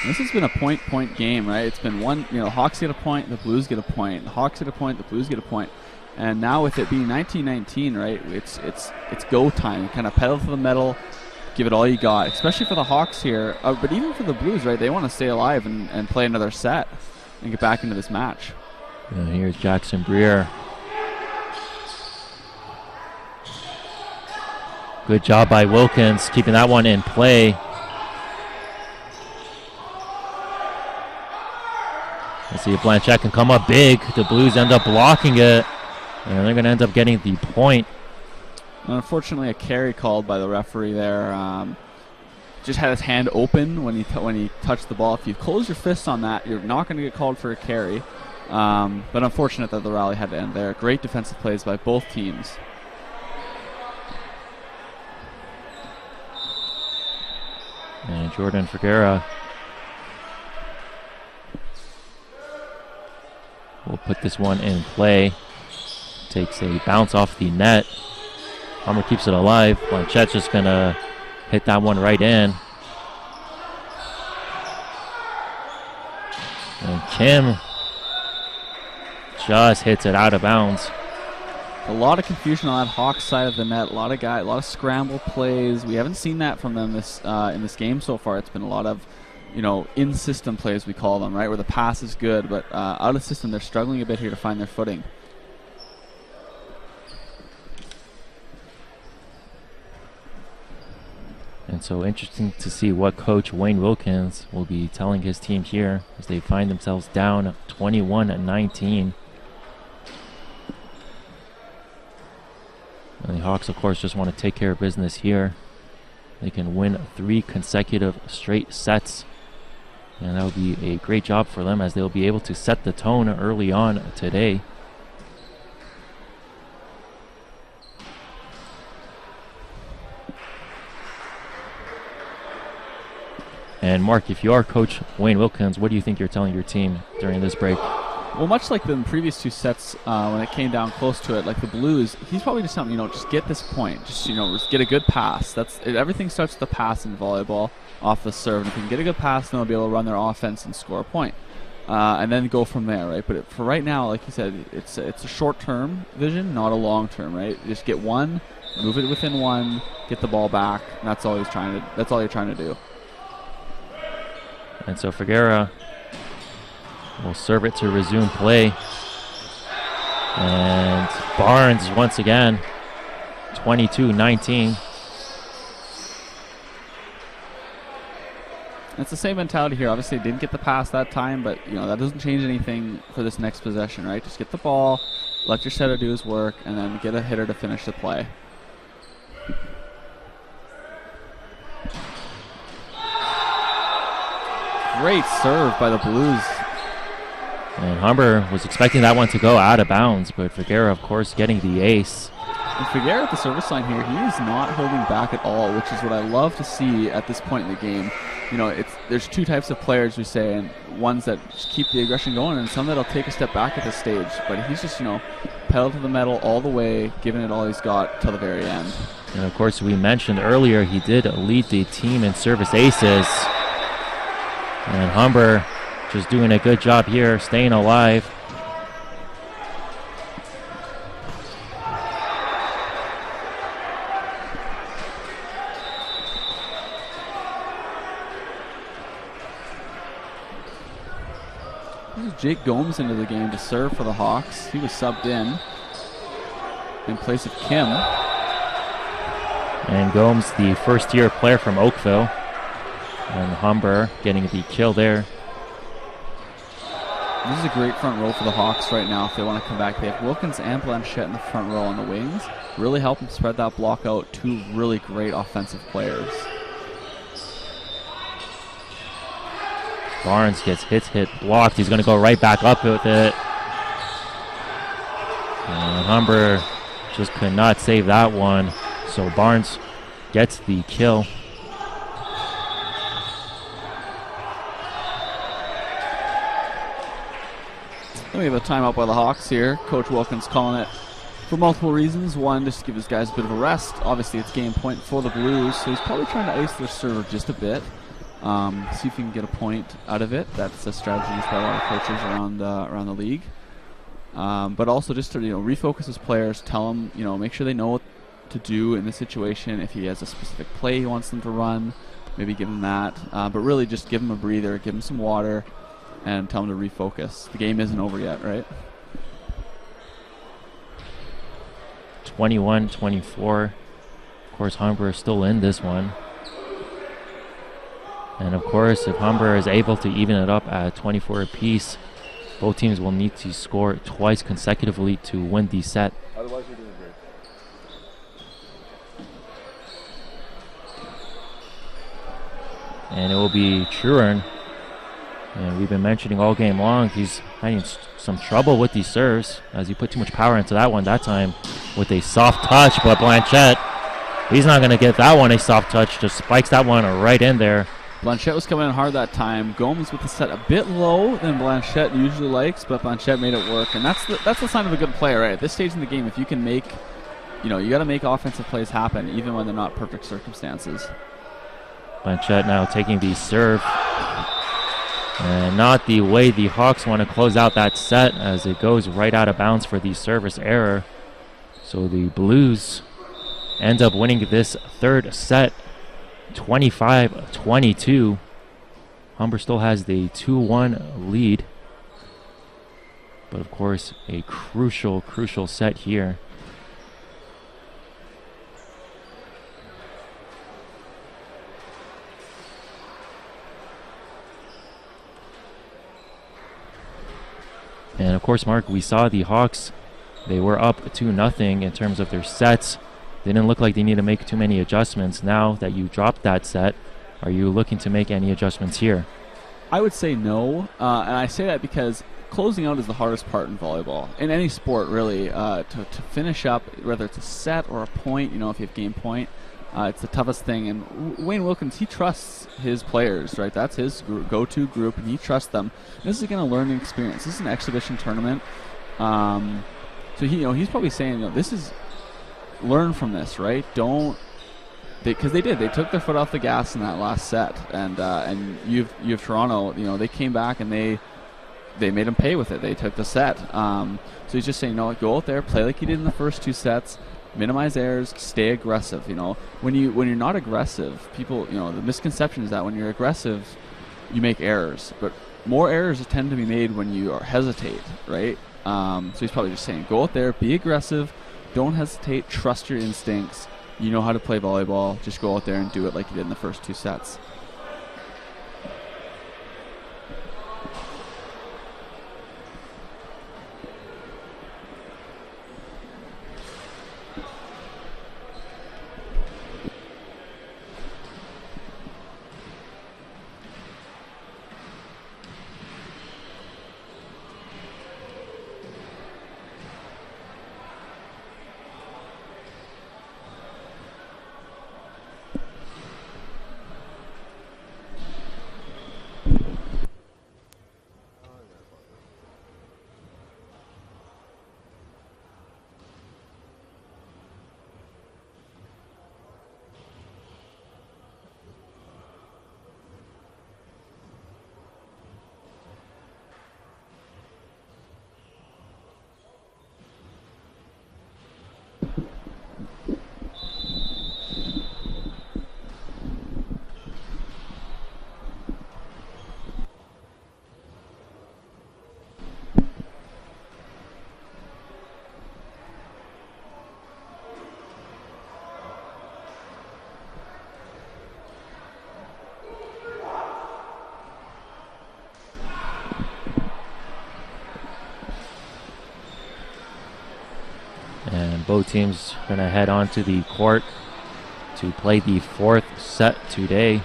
This has been a point game, right? It's been one, Hawks get a point, the Blues get a point. The Hawks get a point, the Blues get a point. And now with it being 19-19, right, it's go time. Kind of pedal to the metal. Give it all you got, especially for the Hawks here. But even for the Blues, right? They want to stay alive and play another set and get back into this match. And here's Jackson Breer. Good job by Wilkins, keeping that one in play. Let's see if Blanchette can come up big. The Blues end up blocking it, and they're going to end up getting the point. Unfortunately, a carry called by the referee there. Just had his hand open when he touched the ball. If you close your fist on that, you're not going to get called for a carry. But unfortunate that the rally had to end there. Great defensive plays by both teams. And Jordan Ferreira will put this one in play. Takes a bounce off the net. Humber keeps it alive. Blanchette's just going to hit that one right in. And Kim just hits it out of bounds. A lot of confusion on that Hawks side of the net. A lot of scramble plays. We haven't seen that from them in this game so far. It's been a lot of, in-system plays, we call them, right, where the pass is good, but out of system, they're struggling a bit here to find their footing. And so interesting to see what coach Wayne Wilkins will be telling his team here as they find themselves down 21-19. And the Hawks, of course, just want to take care of business here they can win 3 consecutive straight sets. And that will be a great job for them as they'll be able to set the tone early on today. And Mark, if you are Coach Wayne Wilkins, what do you think you're telling your team during this break? Well, much like the previous 2 sets, when it came down close to it, like the Blues, he's probably just telling just get this point, just just get a good pass. Everything starts with the pass in volleyball off the serve, and if you can get a good pass, then they'll be able to run their offense and score a point, and then go from there, right? But for right now, like you said, it's a short-term vision, not a long-term, right? Just get one, move it within one, get the ball back, and that's all you're trying to do. And so Figueroa will serve it to resume play. And Barnes once again, 22-19. It's the same mentality here. Obviously, didn't get the pass that time, but that doesn't change anything for this next possession, right? Just get the ball, let your setter do his work, and then get a hitter to finish the play. Great serve by the Blues. And Humber was expecting that one to go out of bounds, but Figueroa, of course, getting the ace. And Figueroa at the service line here, he is not holding back at all, which is what I love to see at this point in the game. There's 2 types of players, we say, and ones that just keep the aggression going, and some that'll take a step back at this stage. But he's just, pedal to the metal all the way, giving it all he's got till the very end. And of course, we mentioned earlier he did lead the team in service aces. And Humber just doing a good job here, staying alive. This is Jake Gomes into the game to serve for the Hawks. He was subbed in place of Kim. And Gomes, the first-year player from Oakville. And Humber getting the kill there. This is a great front row for the Hawks right now if they want to come back. They have Wilkins and Blanchette in the front row on the wings. Really help them spread that block out. 2 really great offensive players. Barnes gets hit, blocked. He's going to go right back up with it. And Humber just could not save that one. So Barnes gets the kill. We have a timeout by the Hawks here. Coach Wilkins calling it for multiple reasons. One, just to give his guys a bit of a rest. Obviously, it's game point for the Blues, so he's probably trying to ice their server just a bit. See if he can get a point out of it. That's a strategy used by a lot of coaches around the league. But also just to refocus his players, tell them make sure they know what to do in this situation. If he has a specific play he wants them to run, maybe give him that. But really just give him a breather, give him some water, and tell him to refocus. The game isn't over yet, right? 21-24. Of course, Humber is still in this one. And of course, if Humber is able to even it up at 24 apiece, both teams will need to score twice consecutively to win the set. Otherwise, you're doing great. And it will be Truern. And we've been mentioning all game long, he's having some trouble with these serves as he put too much power into that one that time with a soft touch. But Blanchette, he's not going to get that one a soft touch, just spikes that one right in there. Blanchette was coming in hard that time. Gomes with the set a bit low than Blanchette usually likes, but Blanchette made it work. And that's the sign of a good player, right? At this stage in the game, if you can make, you got to make offensive plays happen, even when they're not perfect circumstances. Blanchette now taking the serve. And not the way the Hawks want to close out that set as it goes right out of bounds for the service error. So the Blues end up winning this third set 25-22. Humber still has the 2-1 lead. But of course, a crucial set here. And of course, Mark, we saw the Hawks, they were up 2-0 in terms of their sets. didn't look like they need to make too many adjustments. Now that you dropped that set, are you looking to make any adjustments here? I would say no, and I say that because closing out is the hardest part in volleyball, in any sport really. To finish up, whether it's a set or a point, if you have game point, it's the toughest thing. And Wayne Wilkins, he trusts his players, right? That's his go-to group, and he trusts them. This is again a learning experience. This is an exhibition tournament, so he's probably saying, this is learn from this, right? Don't. Because they did. They took their foot off the gas in that last set, and you have Toronto. They came back and they made them pay with it. They took the set. So he's just saying, go out there, play like you did in the first 2 sets, minimize errors, stay aggressive. When you're not aggressive, people, the misconception is that when you're aggressive, you make errors, but more errors tend to be made when you hesitate, right? So he's probably just saying, go out there, be aggressive, don't hesitate, trust your instincts. You know how to play volleyball. Just go out there and do it like you did in the first 2 sets. And both teams are going to head on to the court to play the 4th set today.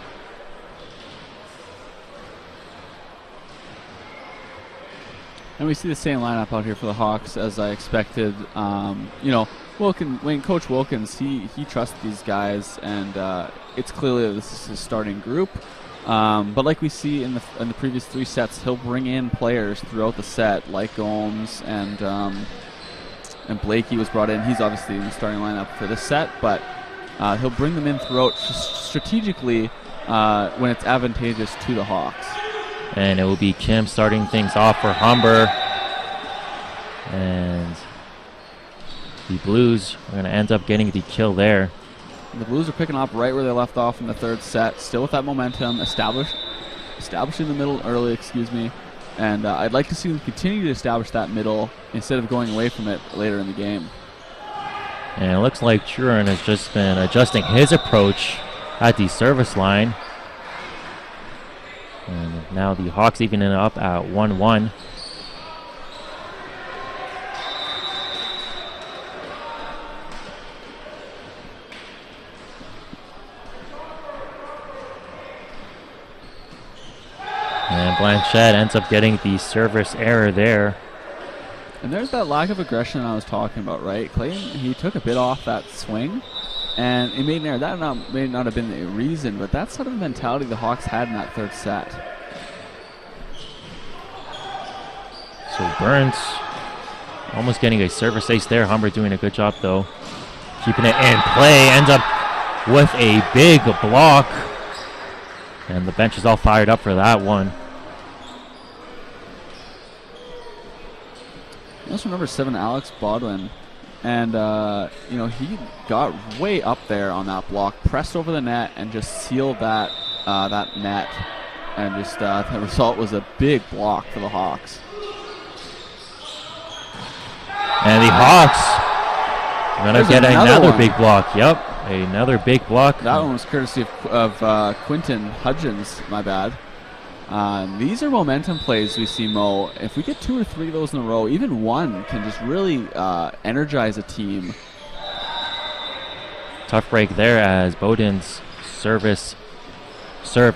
And we see the same lineup out here for the Hawks as I expected. Coach Wilkins, he trusts these guys, and it's clearly that this is his starting group. But like we see in the previous 3 sets, he'll bring in players throughout the set, like Gomes and Blakey was brought in. He's obviously in the starting lineup for this set, but he'll bring them in throughout strategically when it's advantageous to the Hawks. And it will be Kim starting things off for Humber. And the Blues are going to end up getting the kill there. The Blues are picking up right where they left off in the 3rd set, still with that momentum, establishing the middle early, and I'd like to see them continue to establish that middle instead of going away from it later in the game. And it looks like Truran has just been adjusting his approach at the service line. And now the Hawks evening it up at 1-1. And Blanchette ends up getting the service error there. And there's that lack of aggression I was talking about, right? Clayton, he took a bit off that swing, and it made an error. That may not have been the reason, but that's sort of the mentality the Hawks had in that 3rd set. So Burns almost getting a service ace there. Humber doing a good job, though. Keeping it in play. Ends up with a big block. And the bench is all fired up for that one. Also number 7, Alex Bodwin. And, he got way up there on that block, pressed over the net, and just sealed that net. And just the result was a big block for the Hawks. And the Hawks are going to get another big block. Yep, another big block. That one was courtesy of Quinton Hudgens, my bad. These are momentum plays we see, Mo. If we get 2 or 3 of those in a row, even one can just really energize a team. Tough break there as Bowden's serve,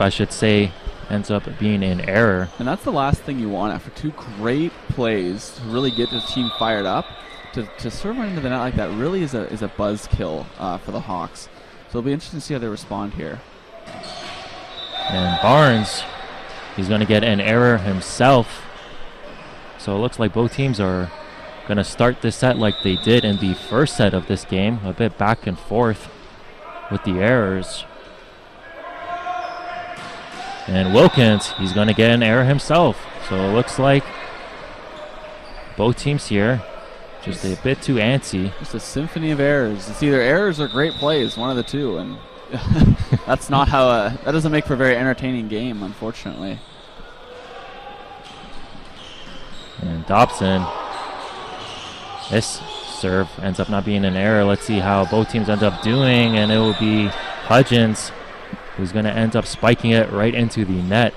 I should say, ends up being an error. And that's the last thing you want after two great plays to really get the team fired up. To serve right into the net like that really is a buzzkill for the Hawks. So it'll be interesting to see how they respond here. And Barnes, he's going to get an error himself. So it looks like both teams are going to start this set like they did in the first set of this game, a bit back and forth with the errors. And Wilkins, he's going to get an error himself. So it looks like both teams here just a bit too antsy. Just a symphony of errors. It's either errors or great plays, one of the two. And that's not how, that doesn't make for a very entertaining game, unfortunately. And Dobson, this serve ends up not being an error. Let's see how both teams end up doing, and it will be Hudgens who's going to end up spiking it right into the net.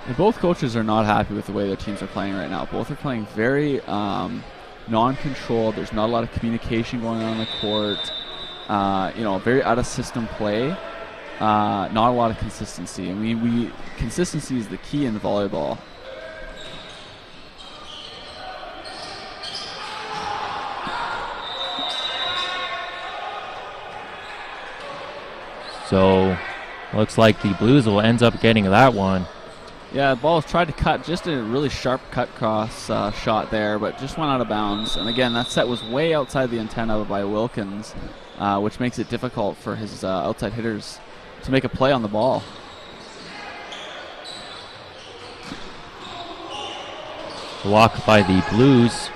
And both coaches are not happy with the way their teams are playing right now. Both are playing very non-controlled. There's not a lot of communication going on the court. Very out-of-system play. Not a lot of consistency. I mean, consistency is the key in volleyball. So looks like the Blues will end up getting that one. Yeah, the ball was tried to cut, just a really sharp cut cross shot there, but just went out of bounds. And again, that set was way outside the antenna by Wilkins, which makes it difficult for his outside hitters to make a play on the ball. Block by the Blues.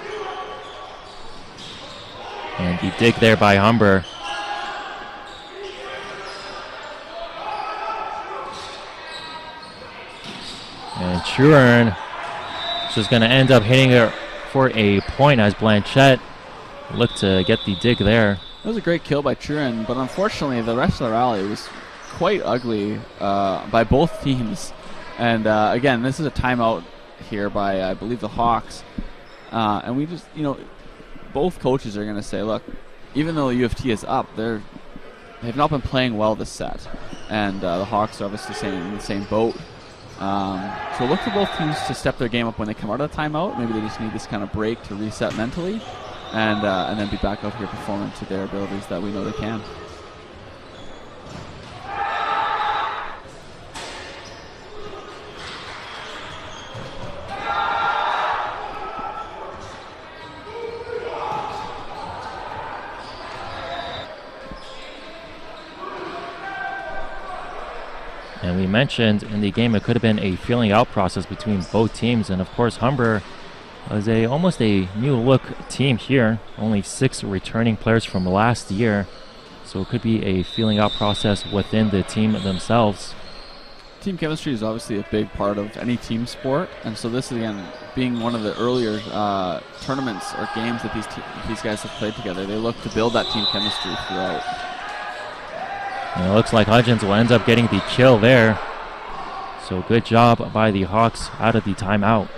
And the dig there by Humber. And Truern is going to end up hitting it for a point as Blanchette looked to get the dig there. That was a great kill by Truern, but unfortunately the rest of the rally was quite ugly by both teams. And again, this is a timeout here by, I believe, the Hawks. And we just, both coaches are going to say, look, even though U of T is up, they've not been playing well this set. And the Hawks are obviously in the same boat. So look for both teams to step their game up when they come out of the timeout. Maybe they just need this kind of break to reset mentally and then be back out here performing to their abilities that we know they can. And we mentioned in the game it could have been a feeling out process between both teams. And of course, Humber is almost a new look team here. Only 6 returning players from last year. So it could be a feeling out process within the team themselves. Team chemistry is obviously a big part of any team sport. And so this, again, being one of the earlier tournaments or games that these guys have played together, they look to build that team chemistry throughout. And it looks like Hudgens will end up getting the kill there. So good job by the Hawks out of the timeout.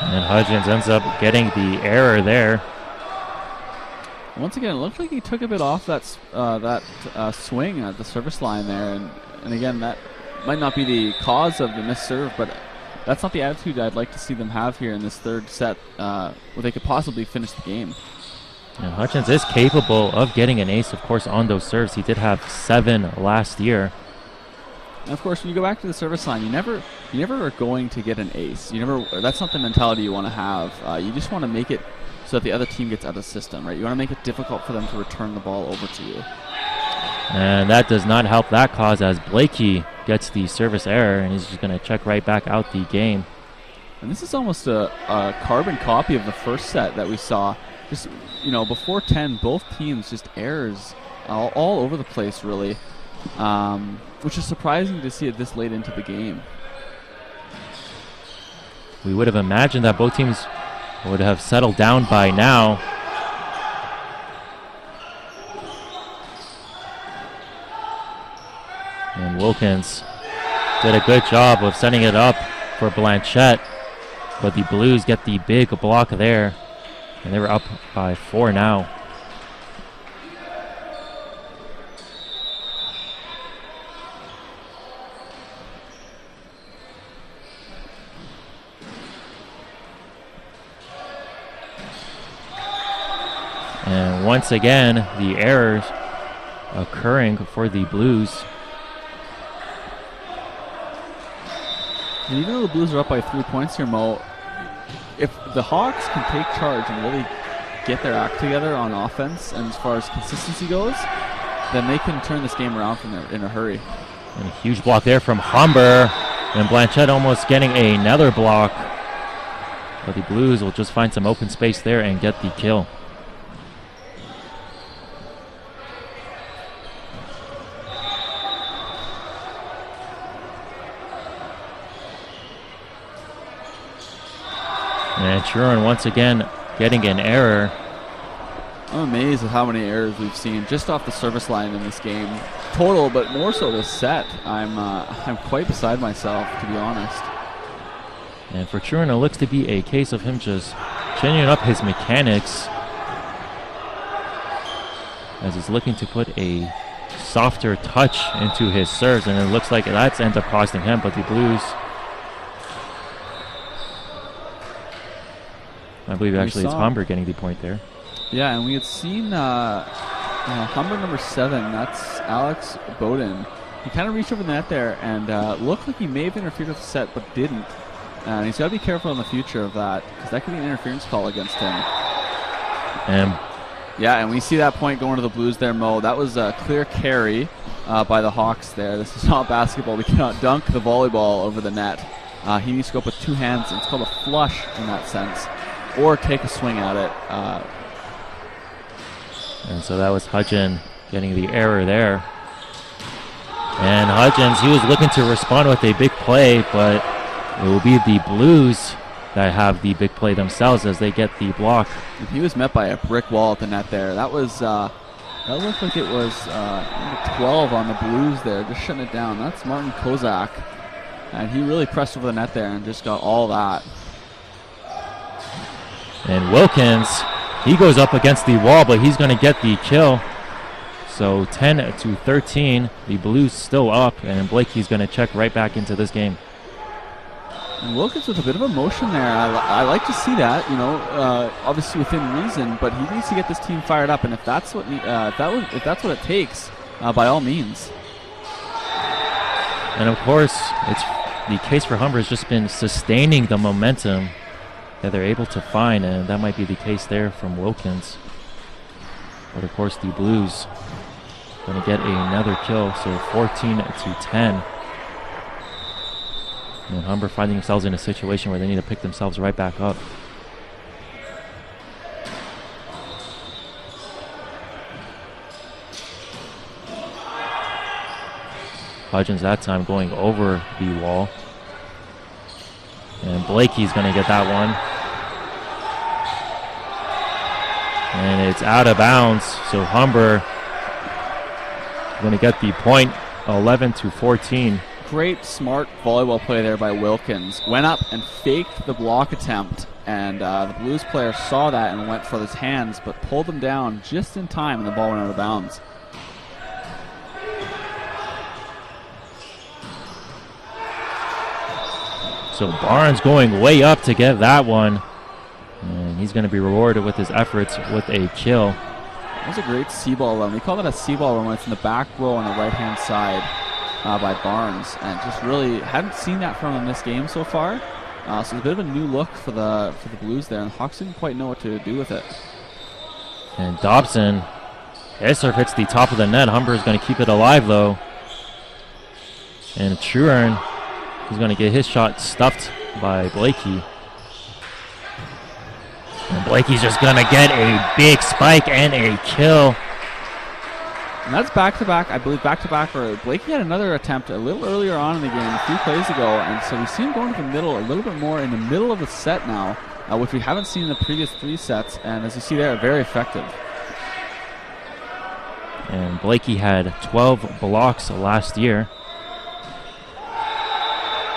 And Hudgens ends up getting the error there. Once again, it looked like he took a bit off that swing at the service line there, and again, that might not be the cause of the missed serve, but that's not the attitude I'd like to see them have here in this third set, where they could possibly finish the game. And Hutchins is capable of getting an ace, of course, on those serves. He did have 7 last year. And of course, when you go back to the service line, you never are going to get an ace. That's not the mentality you want to have. You just want to make it so that the other team gets out of system, right? You want to make it difficult for them to return the ball over to you. And that does not help that cause as Blakey gets the service error, and he's just going to check right back out the game. And this is almost a carbon copy of the first set that we saw. Just, before 10, both teams just errors all over the place, really, which is surprising to see it this late into the game. We would have imagined that both teams would have settled down by now. Wilkins did a good job of setting it up for Blanchette, but the Blues get the big block there, and they were up by 4 now. And once again, the errors occurring for the Blues. And even though the Blues are up by 3 points here, Mo, if the Hawks can take charge and really get their act together on offense, and as far as consistency goes, then they can turn this game around from there in a hurry. And a huge block there from Humber, and Blanchette almost getting another block. But the Blues will just find some open space there and get the kill. And Truron once again getting an error. I'm amazed at how many errors we've seen just off the service line in this game. Total, but more so this set. I'm quite beside myself, to be honest. And for Truron, it looks to be a case of him just changing up his mechanics, as he's looking to put a softer touch into his serves, and it looks like that ends up costing him, but the Blues, I believe actually it's Humber getting the point there. Yeah, and we had seen Humber number 7, that's Alex Bowden. He kind of reached over the net there and looked like he may have interfered with the set, but didn't. And he's got to be careful in the future of that, because that could be an interference call against him. Yeah, and we see that point going to the Blues there, Mo. That was a clear carry by the Hawks there. This is not basketball. We cannot dunk the volleyball over the net. He needs to go up with 2 hands. It's called a flush in that sense, or take a swing at it. And so that was Hudgens getting the error there. And Hudgens, he was looking to respond with a big play, but it will be the Blues that have the big play themselves as they get the block. He was met by a brick wall at the net there. That was that looked like it was number 12 on the Blues there, just shutting it down. That's Martin Kozak, and he really pressed over the net there and just got all that. And Wilkins, he goes up against the wall, but he's going to get the kill. So 10-13, the Blues still up, and Blakey's going to check right back into this game. And Wilkins with a bit of emotion there. I like to see that, you know, obviously within reason, but he needs to get this team fired up, and if that's what if that's what it takes, by all means. And of course, it's the case for Humber has just been sustaining the momentum that they're able to find, and that might be the case there from Wilkins. But of course, the Blues going to get another kill, so 14-10. And Humber finding themselves in a situation where they need to pick themselves right back up. Hudgens that time going over the wall. And Blakey's going to get that one. And it's out of bounds, so Humber going to get the point, 11-14. Great, smart volleyball play there by Wilkins. Went up and faked the block attempt, and the Blues player saw that and went for his hands, but pulled them down just in time, and the ball went out of bounds. So Barnes going way up to get that one, and he's going to be rewarded with his efforts with a kill. That was a great C-ball run. We call that a C-ball run when it's in the back row on the right-hand side by Barnes, and just really hadn't seen that from him this game so far. So it's a bit of a new look for the Blues there, and the Hawks didn't quite know what to do with it. And Dobson, his serve hits the top of the net. Humber is going to keep it alive though. And Truron, he's going to get his shot stuffed by Blakey. And Blakey's just going to get a big spike and a kill. And that's back-to-back, I believe back-to-back, or Blakey had another attempt a little earlier on in the game, a few plays ago, and so we see him going to the middle, a little bit more in the middle of the set now, which we haven't seen in the previous 3 sets, and as you see there, very effective. And Blakey had 12 blocks last year.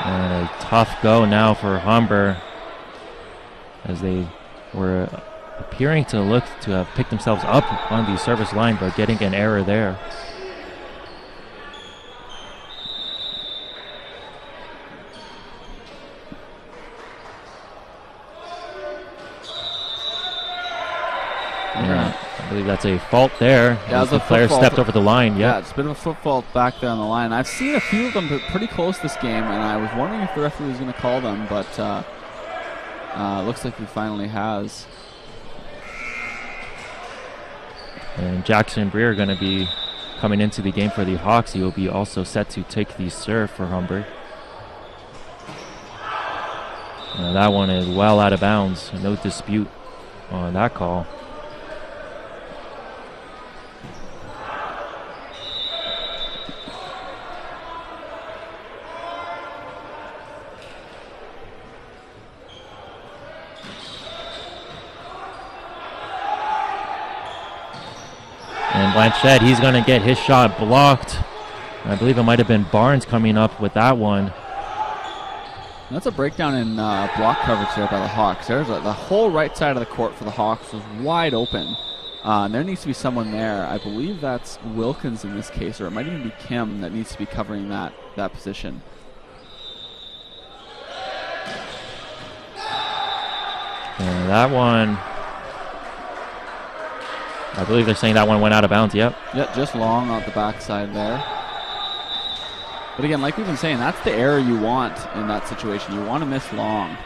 And a tough go now for Humber, as they were appearing to look to have picked themselves up on the service line, but getting an error there. Yeah, I believe that's a fault there. Yeah, the player stepped over the line. Yeah, it's a bit of a foot fault back there on the line. I've seen a few of them pretty close this game, and I was wondering if the referee was going to call them, but looks like he finally has. And Jackson Breer going to be coming into the game for the Hawks. He will be also set to take the serve for Humber. That one is well out of bounds. No dispute on that call. And Blanchette, he's going to get his shot blocked. I believe it might have been Barnes coming up with that one. That's a breakdown in block coverage there by the Hawks. There's the whole right side of the court for the Hawks was wide open. And there needs to be someone there. I believe that's Wilkins in this case, or it might even be Kim that needs to be covering that position. And that one, I believe they're saying that one went out of bounds. Yep. Yep, just long on the backside there. But again, like we've been saying, that's the error you want in that situation. You want to miss long.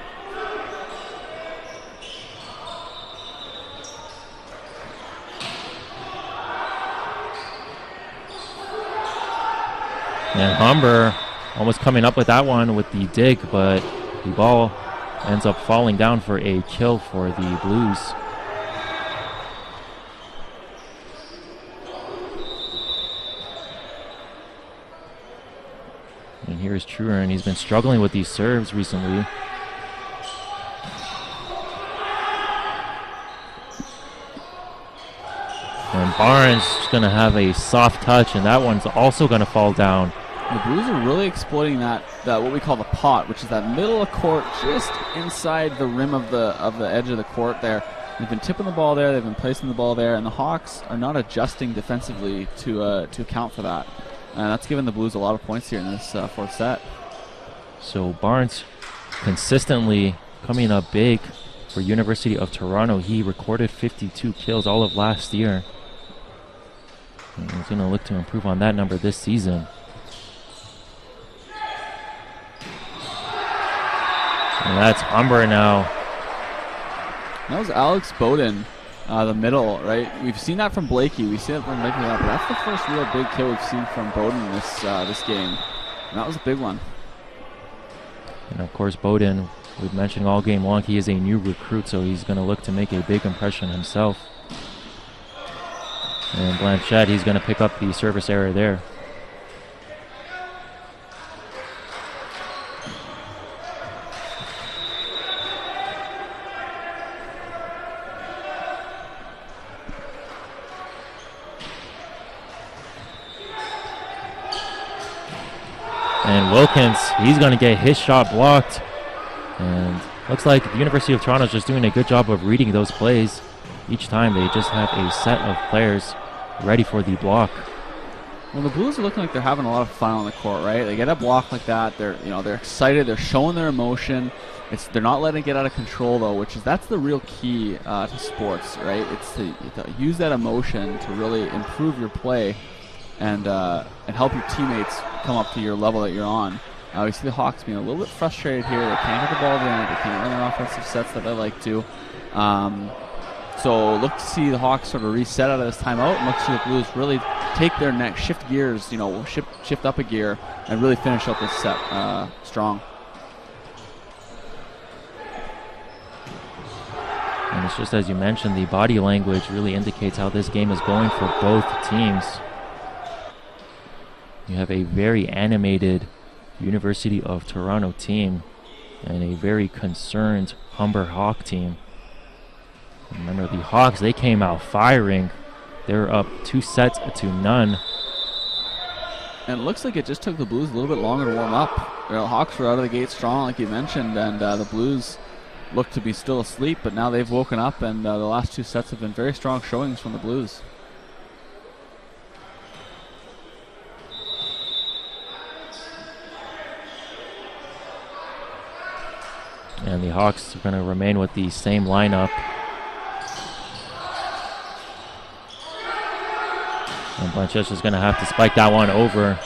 And Humber almost coming up with that one with the dig, but the ball ends up falling down for a kill for the Blues. And here's Truer, and he's been struggling with these serves recently. And Barnes is going to have a soft touch, and that one's also going to fall down. The Blues are really exploiting that what we call the pot, which is that middle of court, just inside the rim of the edge of the court there. They've been tipping the ball there, they've been placing the ball there, and the Hawks are not adjusting defensively to account for that. And that's given the Blues a lot of points here in this fourth set. So Barnes consistently coming up big for University of Toronto. He recorded 52 kills all of last year. And he's going to look to improve on that number this season. And that's Humber now. That was Alex Bowden, the middle, right? We've seen that from Blakey. We've seen it from Blakey, but that's the first real big kill we've seen from Bowden this game. And that was a big one. And of course, Bowden, we've mentioned all game long, he is a new recruit, so he's going to look to make a big impression himself. And Blanchette, he's going to pick up the service error there. And Wilkins, he's going to get his shot blocked. And looks like the University of Toronto is just doing a good job of reading those plays. Each time they just have a set of players ready for the block. Well, the Blues are looking like they're having a lot of fun on the court, right? They get a block like that. They're excited. They're showing their emotion. They're not letting it get out of control though, that's the real key to sports, right? It's to use that emotion to really improve your play and help your teammates come up to your level that you're on. We see the Hawks being a little bit frustrated here. They can't get the ball down. They can't run their offensive sets that they like to. So look to see the Hawks sort of reset out of this timeout, and look to see the Blues really take their next, shift gears, shift up a gear, and really finish up this set strong. And it's just as you mentioned, the body language really indicates how this game is going for both teams. You have a very animated University of Toronto team and a very concerned Humber Hawk team. Remember, the Hawks, they came out firing. They were up 2-0. And it looks like it just took the Blues a little bit longer to warm up. The Hawks were out of the gate strong, like you mentioned, and the Blues looked to be still asleep, but now they've woken up, and the last 2 sets have been very strong showings from the Blues. And the Hawks are going to remain with the same lineup. And Blanchett is going to have to spike that one over.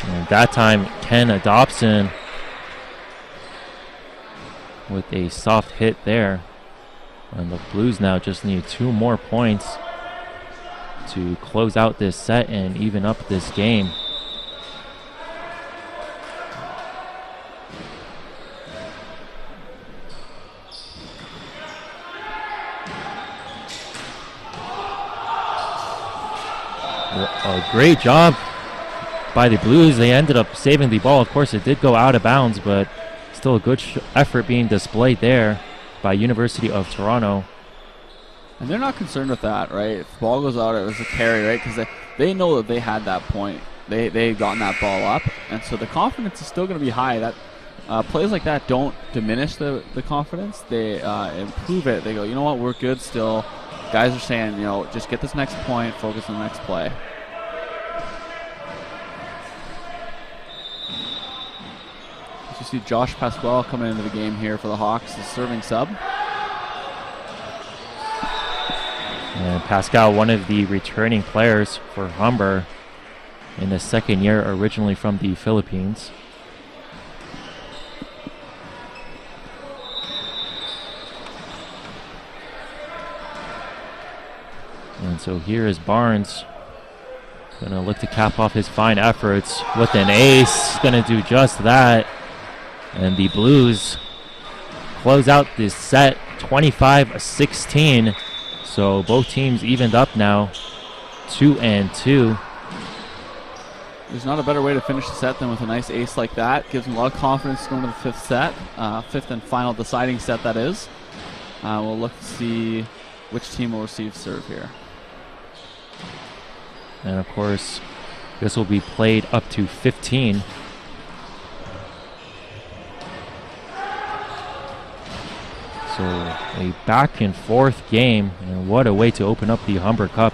And that time, Ken Dobson with a soft hit there. And the Blues now just need 2 more points to close out this set and even up this game. A great job by the Blues. They ended up saving the ball. Of course, it did go out of bounds, but still a good effort being displayed there by University of Toronto. And they're not concerned with that, right? If the ball goes out, it was a carry, right? Because they know that they had that point. They've gotten that ball up, and so the confidence is still going to be high. That plays like that don't diminish the confidence. They improve it. They go, you know what, we're good still. Guys are saying, you know, just get this next point, focus on the next play. You see Josh Pasquale coming into the game here for the Hawks, the serving sub. And Pascal, one of the returning players for Humber in his second year, originally from the Philippines. And so here is Barnes, going to look to cap off his fine efforts with an ace. Going to do just that. And the Blues close out this set 25-16. So both teams evened up now, 2-2. There's not a better way to finish the set than with a nice ace like that. Gives them a lot of confidence going to the 5th set, 5th and final deciding set that is. We'll look to see which team will receive serve here. And of course, this will be played up to 15. So a back and forth game, and what a way to open up the Humber Cup.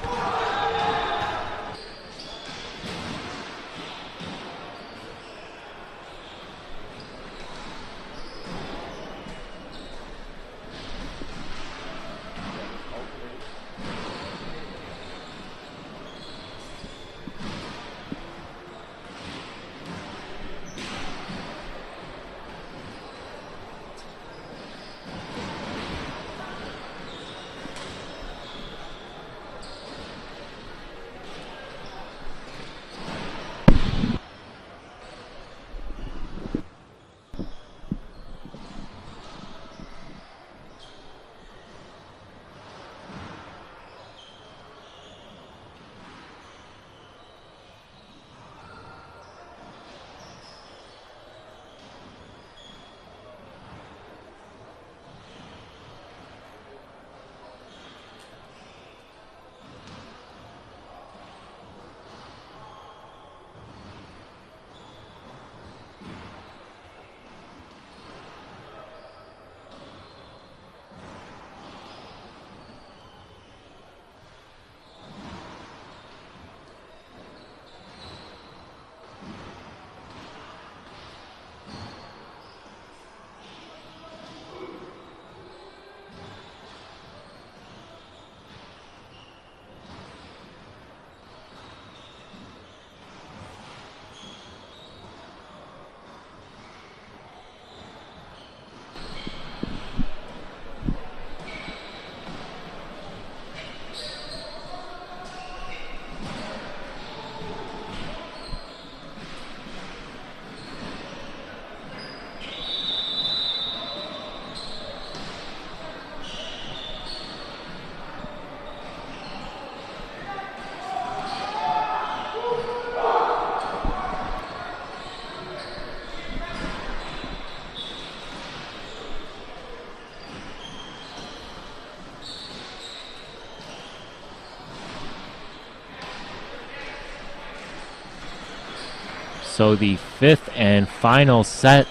So the fifth and final set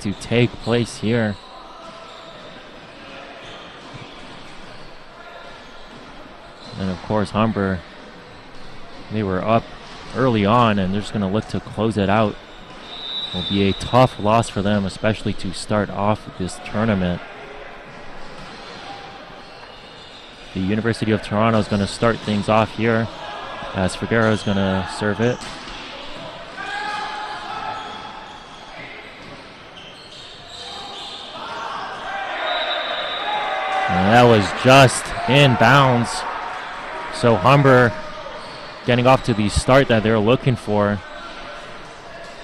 to take place here. And of course, Humber, they were up early on, and they're just going to look to close it out. Will be a tough loss for them, especially to start off this tournament. The University of Toronto is going to start things off here, as Figueroa is going to serve it. And that was just in bounds. So Humber getting off to the start that they're looking for.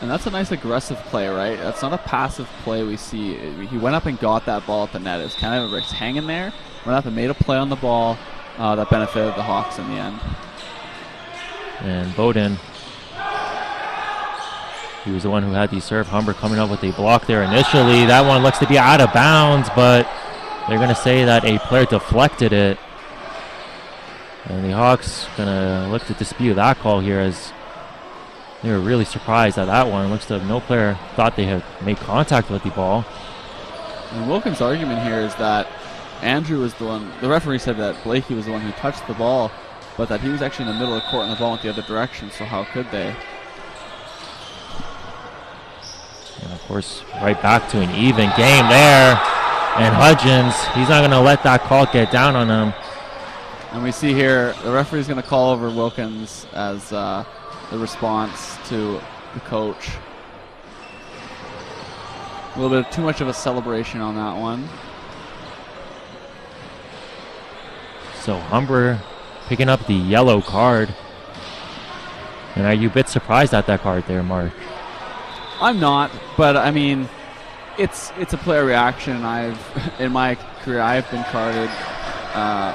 And that's a nice aggressive play, right? That's not a passive play we see. He went up and got that ball at the net. It was kind of just hanging there. Went up and made a play on the ball that benefited the Hawks in the end. And Bowden, he was the one who had the serve. Humber coming up with a block there initially. That one looks to be out of bounds, but they're going to say that a player deflected it. And the Hawks going to look to dispute that call here, as they were really surprised at that one. Looks to have no player thought they had made contact with the ball. And Wilkins' argument here is that Andrew was the one, the referee said that Blakey was the one who touched the ball, but that he was actually in the middle of the court and the ball went the other direction, so how could they? And of course, right back to an even game there. And Hudgens, he's not going to let that call get down on him. And we see here, the referee's going to call over Wilkins as the response to the coach. A little bit too much of a celebration on that one. So Humber picking up the yellow card. And are you a bit surprised at that card there, Mark? I'm not, but I mean, it's a player reaction. In my career, I've been carded,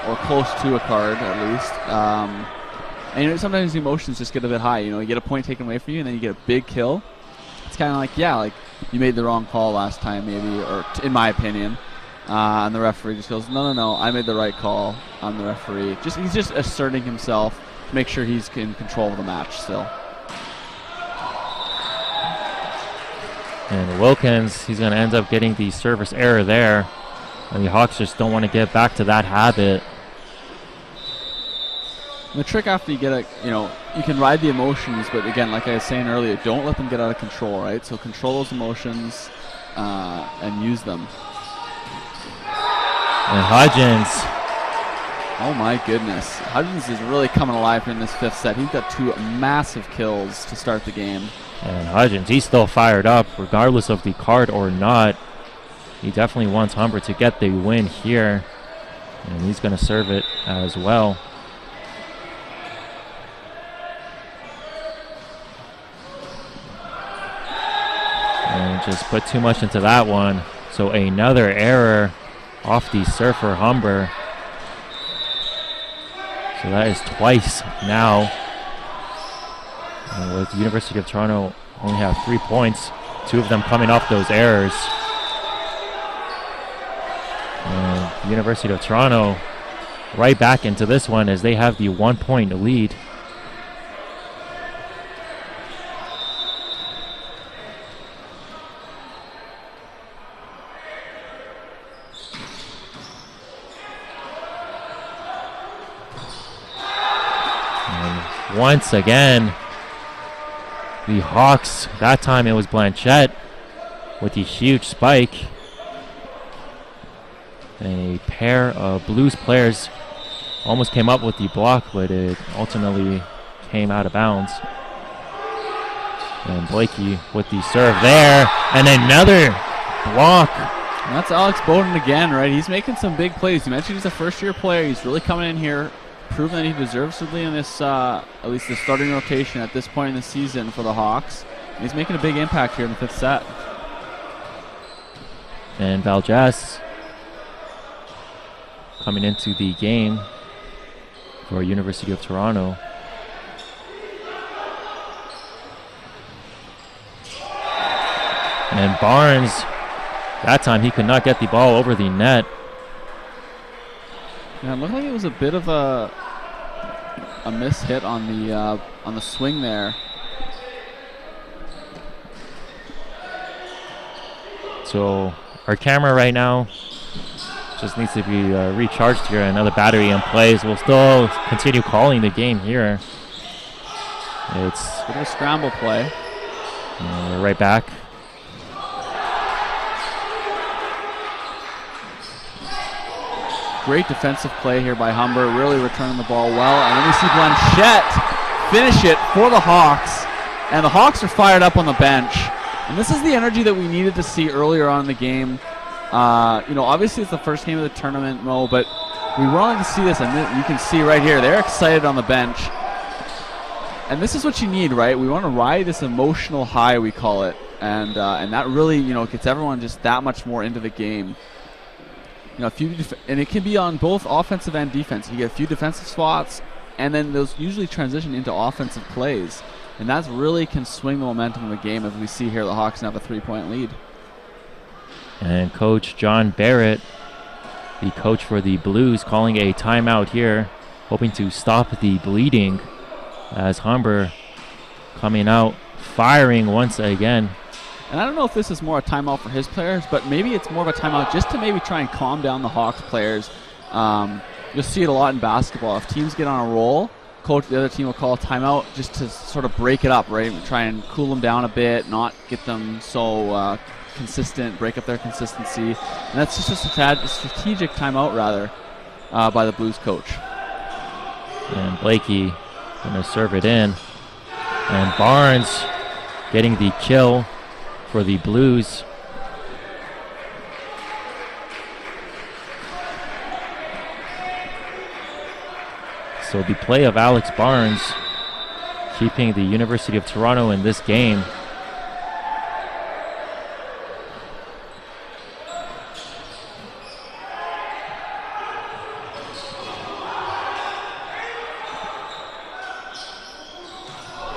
or close to a card at least. And you know, sometimes the emotions just get a bit high. You know, you get a point taken away from you, and then you get a big kill. It's kind of like, yeah, like you made the wrong call last time, maybe, or in my opinion. And the referee just goes, no, I made the right call. I'm the referee. He's just asserting himself to make sure he's in control of the match still. And Wilkins, he's going to end up getting the service error there. And the Hawks just don't want to get back to that habit. The trick after you get you can ride the emotions, but again, like I was saying earlier, don't let them get out of control, right? So control those emotions and use them. And Hudgens. Oh my goodness. Hudgens is really coming alive in this fifth set. He's got two massive kills to start the game. And Hudgens, he's still fired up, regardless of the card or not. He definitely wants Humber to get the win here. And he's going to serve it as well. And just put too much into that one. So another error off the serve for Humber. So that is twice now. And with the University of Toronto only have 3 points, 2 of them coming off those errors. And the University of Toronto right back into this one as they have the 1-point lead. And once again, the Hawks, that time it was Blanchette with the huge spike. A pair of Blues players almost came up with the block, but it ultimately came out of bounds. And Blakey with the serve there, and another block. And that's Alex Bowden again, right? He's making some big plays. You mentioned he's a first-year player. He's really coming in here, proving that he deserves to be in this, at least the starting rotation at this point in the season for the Hawks. And he's making a big impact here in the fifth set. And Valjas coming into the game for University of Toronto. And Barnes, that time he could not get the ball over the net. Yeah, it looked like it was a bit of a miss hit on the swing there. So our camera right now just needs to be recharged here. Another battery in place. We'll still continue calling the game here. It's a bit of a scramble play. We're right back. Great defensive play here by Humber, really returning the ball well. And then we see Blanchette finish it for the Hawks. And the Hawks are fired up on the bench. And this is the energy that we needed to see earlier on in the game. Obviously it's the first game of the tournament, Mo, but we wanted to see this, and you can see right here, they're excited on the bench. And this is what you need, right? We want to ride this emotional high, we call it. And that really, gets everyone just that much more into the game. And it can be on both offensive and defense. You get a few defensive spots, and then those usually transition into offensive plays. And that really can swing the momentum of the game, as we see here the Hawks now have a 3-point lead. And Coach John Barrett, the coach for the Blues, calling a timeout here, hoping to stop the bleeding as Humber coming out, firing once again. And I don't know if this is more a timeout for his players, but maybe it's more of a timeout just to maybe try and calm down the Hawks players. You'll see it a lot in basketball. If teams get on a roll, the other team will call a timeout just to sort of break it up, right? Try and cool them down a bit, not get them so consistent, break up their consistency. And that's just a strategic timeout, rather, by the Blues coach. And Blakey going to serve it in. And Barnes getting the kill for the Blues. So the play of Alex Barnes keeping the University of Toronto in this game.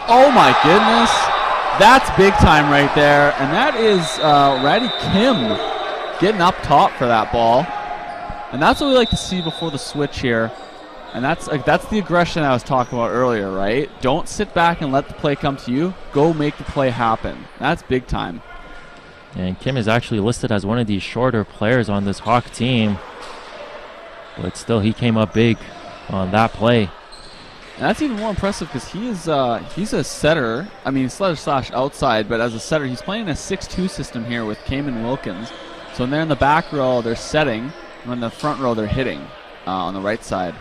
Oh my goodness. That's big time right there. And that is Ratty Kim getting up top for that ball. And that's what we like to see before the switch here. And that's the aggression I was talking about earlier, right? Don't sit back and let the play come to you. Go make the play happen. That's big time. And Kim is actually listed as one of the shorter players on this Hawk team. But still, he came up big on that play. And that's even more impressive because he's a setter. I mean, setter/outside, but as a setter, he's playing a 6-2 system here with Cayman Wilkins. So when they're in the back row, they're setting. And in the front row, they're hitting on the right side.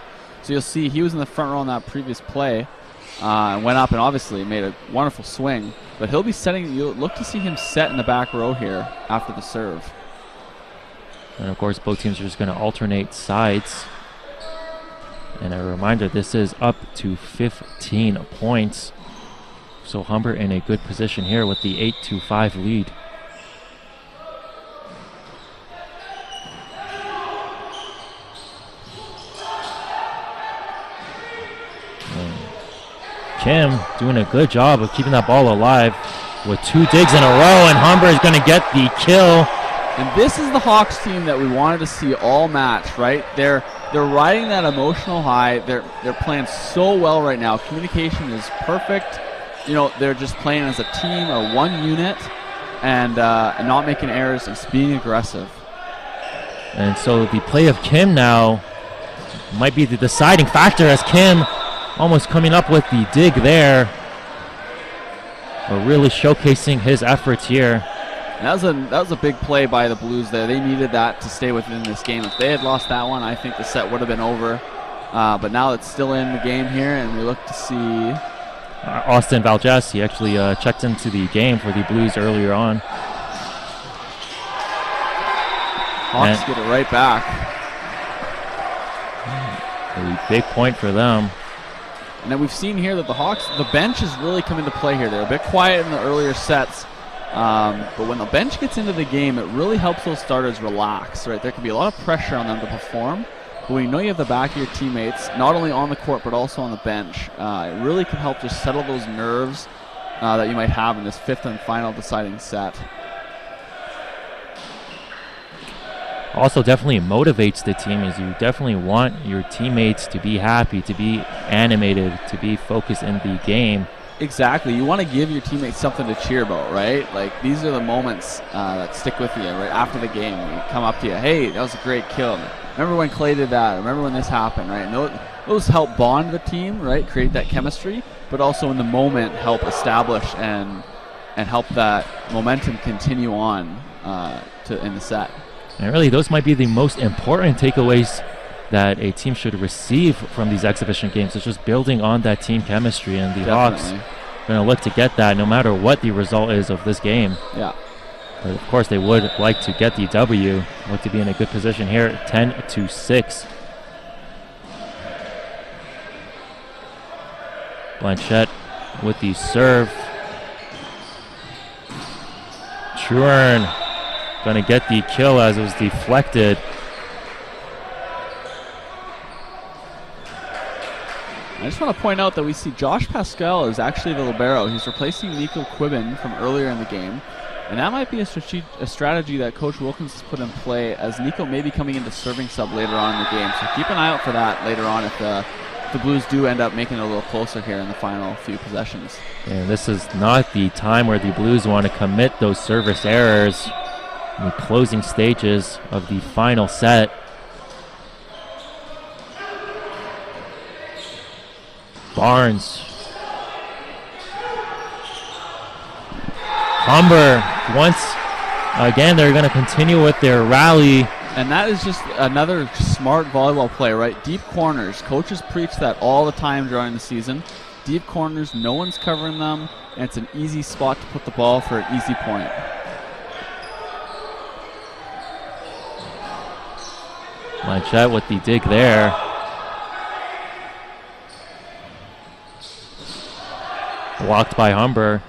So you'll see he was in the front row in that previous play and went up and obviously made a wonderful swing. But he'll be setting. You'll look to see him set in the back row here after the serve. And of course, both teams are just going to alternate sides. And a reminder, this is up to 15 points. So Humber in a good position here with the 8-5 lead. Kim doing a good job of keeping that ball alive with 2 digs in a row, and Humber is going to get the kill. And this is the Hawks team that we wanted to see all match, right? They're riding that emotional high. They're playing so well right now. Communication is perfect. They're just playing as a team or one unit and not making errors, just being aggressive. And so the play of Kim now might be the deciding factor, as Kim almost coming up with the dig there. But really showcasing his efforts here. That was a big play by the Blues there. They needed that to stay within this game. If they had lost that one, I think the set would have been over. But now it's still in the game here, and we look to see Austin Valjes. He actually checked into the game for the Blues earlier on. Hawks get it right back. A big point for them. And then we've seen here that the Hawks, the bench has really come into play here. They're a bit quiet in the earlier sets. But when the bench gets into the game, it really helps those starters relax, right? There can be a lot of pressure on them to perform. But when you know you have the back of your teammates, not only on the court, but also on the bench, it really can help just settle those nerves that you might have in this 5th and final deciding set. Also definitely motivates the team, as you definitely want your teammates to be happy, to be animated, to be focused in the game. Exactly. You want to give your teammates something to cheer about, right? Like, these are the moments that stick with you right after the game. You come up to you, hey, that was a great kill. Remember when Clay did that? Remember when this happened, right? And those help bond the team, right? Create that chemistry, but also in the moment help establish and help that momentum continue on in the set. And really, those might be the most important takeaways that a team should receive from these exhibition games. It's just building on that team chemistry, and the Hawks are going to look to get that no matter what the result is of this game. Yeah. But of course, they would like to get the W. Look to be in a good position here, 10-6. Blanchette with the serve. Truern going to get the kill as it was deflected. I just want to point out that we see Josh Pascal is actually the libero. He's replacing Nico Quibben from earlier in the game. And that might be a strategy that Coach Wilkins has put in play, as Nico may be coming into serving sub later on in the game. So keep an eye out for that later on if the Blues do end up making it a little closer here in the final few possessions. And this is not the time where the Blues want to commit those service errors in the closing stages of the final set. Barnes. Humber, once again, they're going to continue with their rally. And that is just another smart volleyball play, right? Deep corners. Coaches preach that all the time during the season. Deep corners, no one's covering them, and it's an easy spot to put the ball for an easy point. Blanchette with the dig there. Blocked by Humber.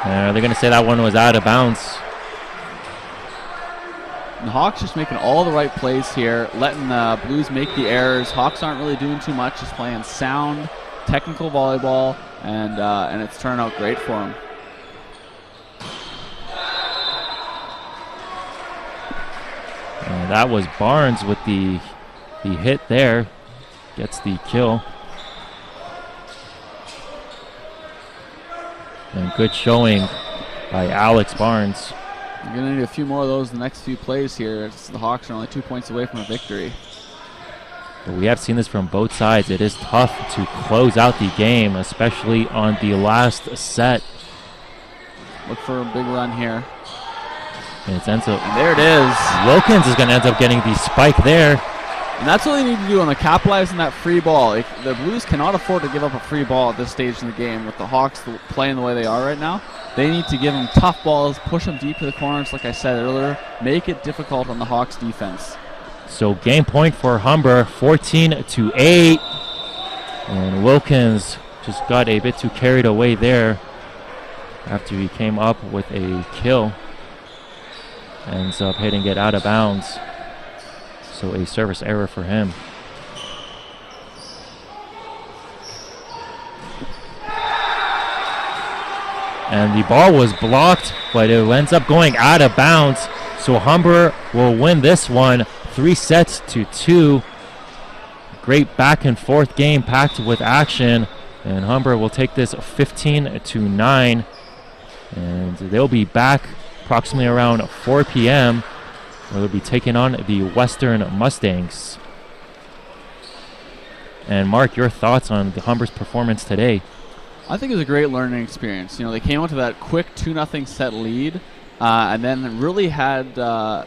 They're going to say that one was out of bounds. And the Hawks just making all the right plays here, letting the Blues make the errors. Hawks aren't really doing too much, just playing sound, technical volleyball, and it's turning out great for them. And that was Barnes with the hit there. Gets the kill. And good showing by Alex Barnes. You're going to need a few more of those in the next few plays here. The Hawks are only 2 points away from a victory. But we have seen this from both sides. It is tough to close out the game, especially on the last set. Look for a big run here. And it ends up. And there it is. Wilkins is going to end up getting the spike there. And that's what they need to do on the capitalizing that free ball. The Blues cannot afford to give up a free ball at this stage in the game with the Hawks playing the way they are right now. They need to give them tough balls, push them deep to the corners, like I said earlier, make it difficult on the Hawks defense. So game point for Humber, 14-8. And Wilkins just got a bit too carried away there after he came up with a kill. Ends up hitting it out of bounds. So a service error for him. And the ball was blocked, but it ends up going out of bounds. So Humber will win this one 3-2. Great back and forth game packed with action. And Humber will take this 15-9. And they'll be back approximately around 4 p.m. They'll be taking on the Western Mustangs. And Mark, your thoughts on the Humber's performance today? I think it was a great learning experience. You know, they came out to that quick 2-0 set lead, and then really had to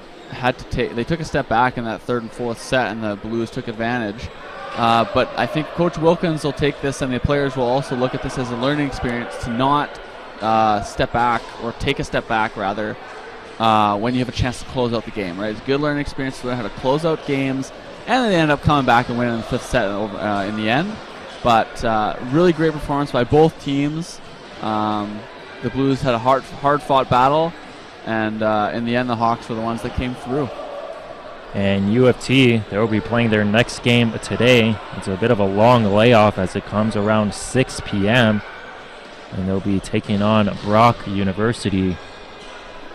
take. They took a step back in that third and fourth set, and the Blues took advantage. But I think Coach Wilkins will take this, and the players will also look at this as a learning experience to not step back, or take a step back rather, when you have a chance to close out the game, right? It's a good learning experience to learn how to close out games, and then they end up coming back and winning the fifth set in the end. But really great performance by both teams. The Blues had a hard-fought battle, and in the end, the Hawks were the ones that came through. And U of T, they will be playing their next game today. It's a bit of a long layoff as it comes around 6 p.m. And they'll be taking on Brock University.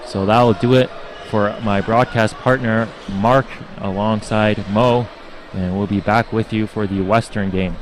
So that will do it for my broadcast partner, Mark, alongside Mo. and we'll be back with you for the Western game.